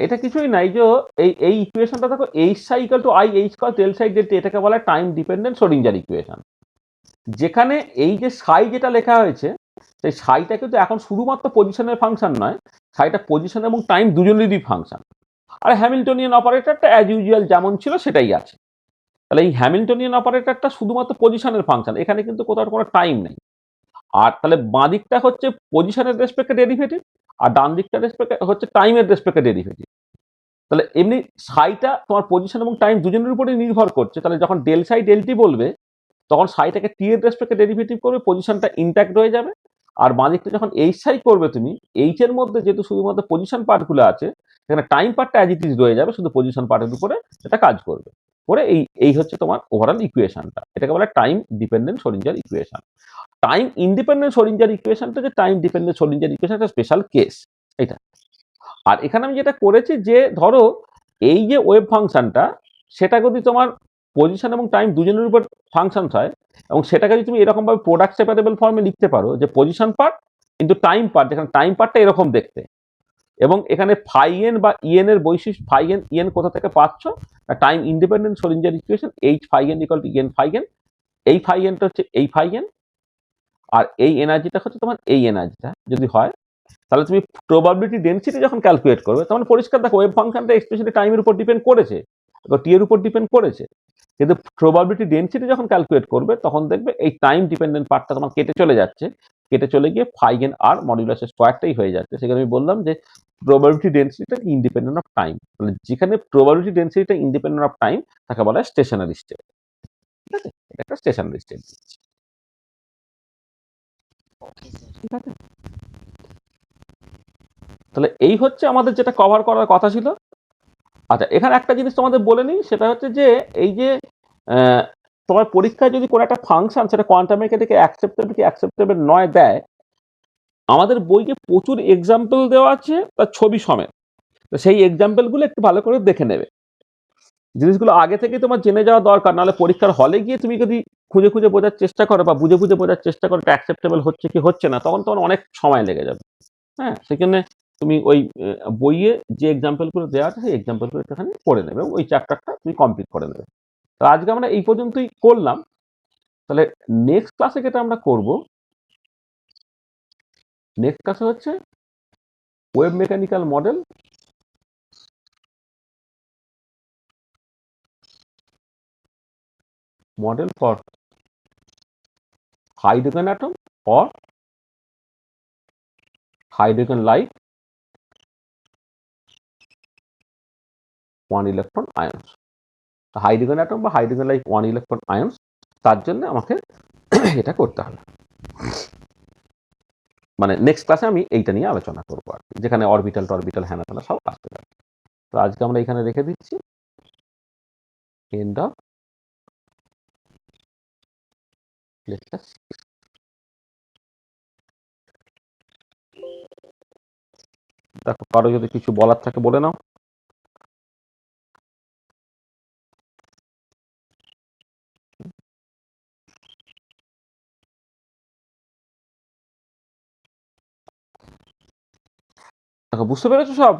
এটা কিছুই নাই, যে এই ইকুয়েশনটা দেখো, H psi equal to I H cross del psi del t, এটাকে বলা হয় টাইম ডিপেন্ডেন্ট শ্রোডিঞ্জার ইকুয়েশন। যেখানে এই যে সাই যেটা লেখা হয়েছে, সেই সাইটা কিন্তু এখন শুধুমাত্র পজিশনের ফাংশন নয়, সাইটা পজিশন এবং টাইম দুজনেরই ফাংশন। আর হ্যামিল্টনিয়ান অপারেটরটা অ্যাজ ইউজুয়াল যেমন ছিল সেটাই আছে। তাহলে এই হ্যামিল্টনিয়ান অপারেটরটা শুধুমাত্র পজিশনের ফাংশন, এখানে কিন্তু কোথাও কোনো টাইম নেই। আর তাহলে বাঁ দিকটা হচ্ছে পজিশনের রেসপেক্টে ডেরিভেটিভ, আর ডান দিকটা রেসপেক্টে হচ্ছে টাইমের রেসপেক্টে ডেরিভেটিভ। তাহলে এমনি সাইটা তোমার পজিশন এবং টাইম দুজনের উপরে নির্ভর করছে। তাহলে যখন ডেল সাই ডেল টি বলবে, তখন সাইটাকে টি এর রেসপেক্টে ডেরিভেটিভ করবে, পজিশনটা ইনট্যাক্ট রয়ে যাবে। আর বাঁ দিকটা যখন এইচ সাই করবে তুমি, এইচ এর মধ্যে যেহেতু শুধুমাত্র পজিশন পার্টগুলো আছে, সেখানে টাইম পার্টটা অ্যাজ ইট ইজ রয়ে যাবে, শুধু পজিশন পার্টের উপরে এটা কাজ করবে। করে এই হচ্ছে তোমার ওভারঅল ইকুয়েশনটা, এটাকে বলে time dependent Schrodinger equation. Time independent Schrodinger ইকুয়েশনটা যে টাইম ডিপেন্ডেন্ট শ্রোডিঞ্জার ইকুয়েশন, একটা স্পেশাল কেস এটা। আর এখানে আমি যেটা করেছি, যে ধরো এই যে ওয়েভ ফাংশনটা, সেটা যদি তোমার পজিশন এবং টাইম দুজনের উপর ফাংশন হয়, এবং সেটাকে যদি তুমি এরকমভাবে প্রোডাক্ট সেপারেবল ফর্মে লিখতে পারো, যে পজিশন পার্ট কিন্তু টাইম পার্ট, যেখানে টাইম পার্টটা এরকম দেখতে, এবং এখানে ফাই এন বা ইএন এর বৈশিষ্ট্য, ফাই এন ইএন কোথা থেকে পাচ্ছ, time independent Schrodinger equation, H phi n equal to E n phi n, এই ফাই এনটা হচ্ছে এই ফাই এন, আর এই এনার্জিটা হচ্ছে তোমার এই এনার্জিটা যদি হয়, তাহলে তুমি প্রবাবিলিটি ডেন্সিটি যখন ক্যালকুলেট করবে, তখন পরিষ্কার দেখো ওয়েভ ফাংশনটা স্পেশালি টাইমের উপর ডিপেন্ড করেছে, টি এর উপর ডিপেন্ড করেছে, কিন্তু প্রবাবিলিটি ডেন্সিটি যখন ক্যালকুলেট করবে, তখন দেখবে এই টাইম ডিপেন্ডেন্ট পার্টটা তোমার কেটে চলে যাচ্ছে, কেটে চলে গিয়ে ফাই এন আর মডিউলাসের স্কোয়ারটাই হয়ে যাচ্ছে। সেখানে আমি বললাম যে প্রবাবিলিটি ডেন্সিটিটা ইন্ডিপেন্ডেন্ট অফ টাইম। তাহলে যেখানে প্রবাবিলিটি ডেন্সিটিটা ইন্ডিপেন্ডেন্ট অফ টাইম, তাকে বলা হয় স্টেশনারি স্টেট। ঠিক আছে, এটা একটা স্টেশনারি স্টেট। Okay sir. ঠিক আছে, তাহলে এই হচ্ছে আমাদের যেটা কভার করার কথা ছিল। আচ্ছা, এখানে একটা জিনিস তোমাদের বলে নিই, সেটা হচ্ছে যে এই যে তোমার পরীক্ষায় যদি কোনো একটা ফাংশন সেটা কোয়ান্টাম মেকানিক্যালি অ্যাকসেপ্টেবল কি অ্যাকসেপ্টেবল নয় দেয়, আমাদের বইয়ে প্রচুর এক্সাম্পল দেওয়া আছে তার ছবি সমেত। তো সেই এক্সাম্পলগুলো একটু ভালো করে দেখে নেবে। জিনিসগুলো আগে থেকে তোমার জেনে যাওয়া দরকার, নাহলে পরীক্ষার হলে গিয়ে তুমি যদি খুঁজে খুঁজে বোঝার চেষ্টা করো বা বুঝে বুঝে বোঝার চেষ্টা করো এটা অ্যাকসেপ্টেবল হচ্ছে কি হচ্ছে না, তখন তোমার অনেক সময় লেগে যাবে। হ্যাঁ, সেখানে তুমি ওই বইয়ে যে এক্সাম্পলগুলো দেওয়া আছে সেই এক্সাম্পলগুলো একটুখানি পড়ে নেবে এবং ওই চ্যাপ্টারটা তুমি কমপ্লিট করে নেবে। তো আজকে আমরা এই পর্যন্তই করলাম। তাহলে নেক্সট ক্লাসে যেটা আমরা করব, নেক্সট ক্লাসে হচ্ছে wave mechanical model, model for hydrogen atom or hydrogen like 1 electron আয়ন্স। Hydrogen atom বা হাইড্রোজেন লাইক 1 ইলেকট্রন আয়ন্স, তার জন্য আমাকে এটা করতে হবে। মানে নেক্সট ক্লাসে আমি এইটা নিয়ে আলোচনা করবো আর কি, যেখানে অরবিটাল টরবিটাল হ্যানা ত্যানা সব আসতে পারে। তো আজকে আমরা এখানে রেখে দিচ্ছি। End of lecture. দেখো কারো যদি কিছু বলার থাকে বলে নাও। দেখো বুঝতে পেরেছো সব?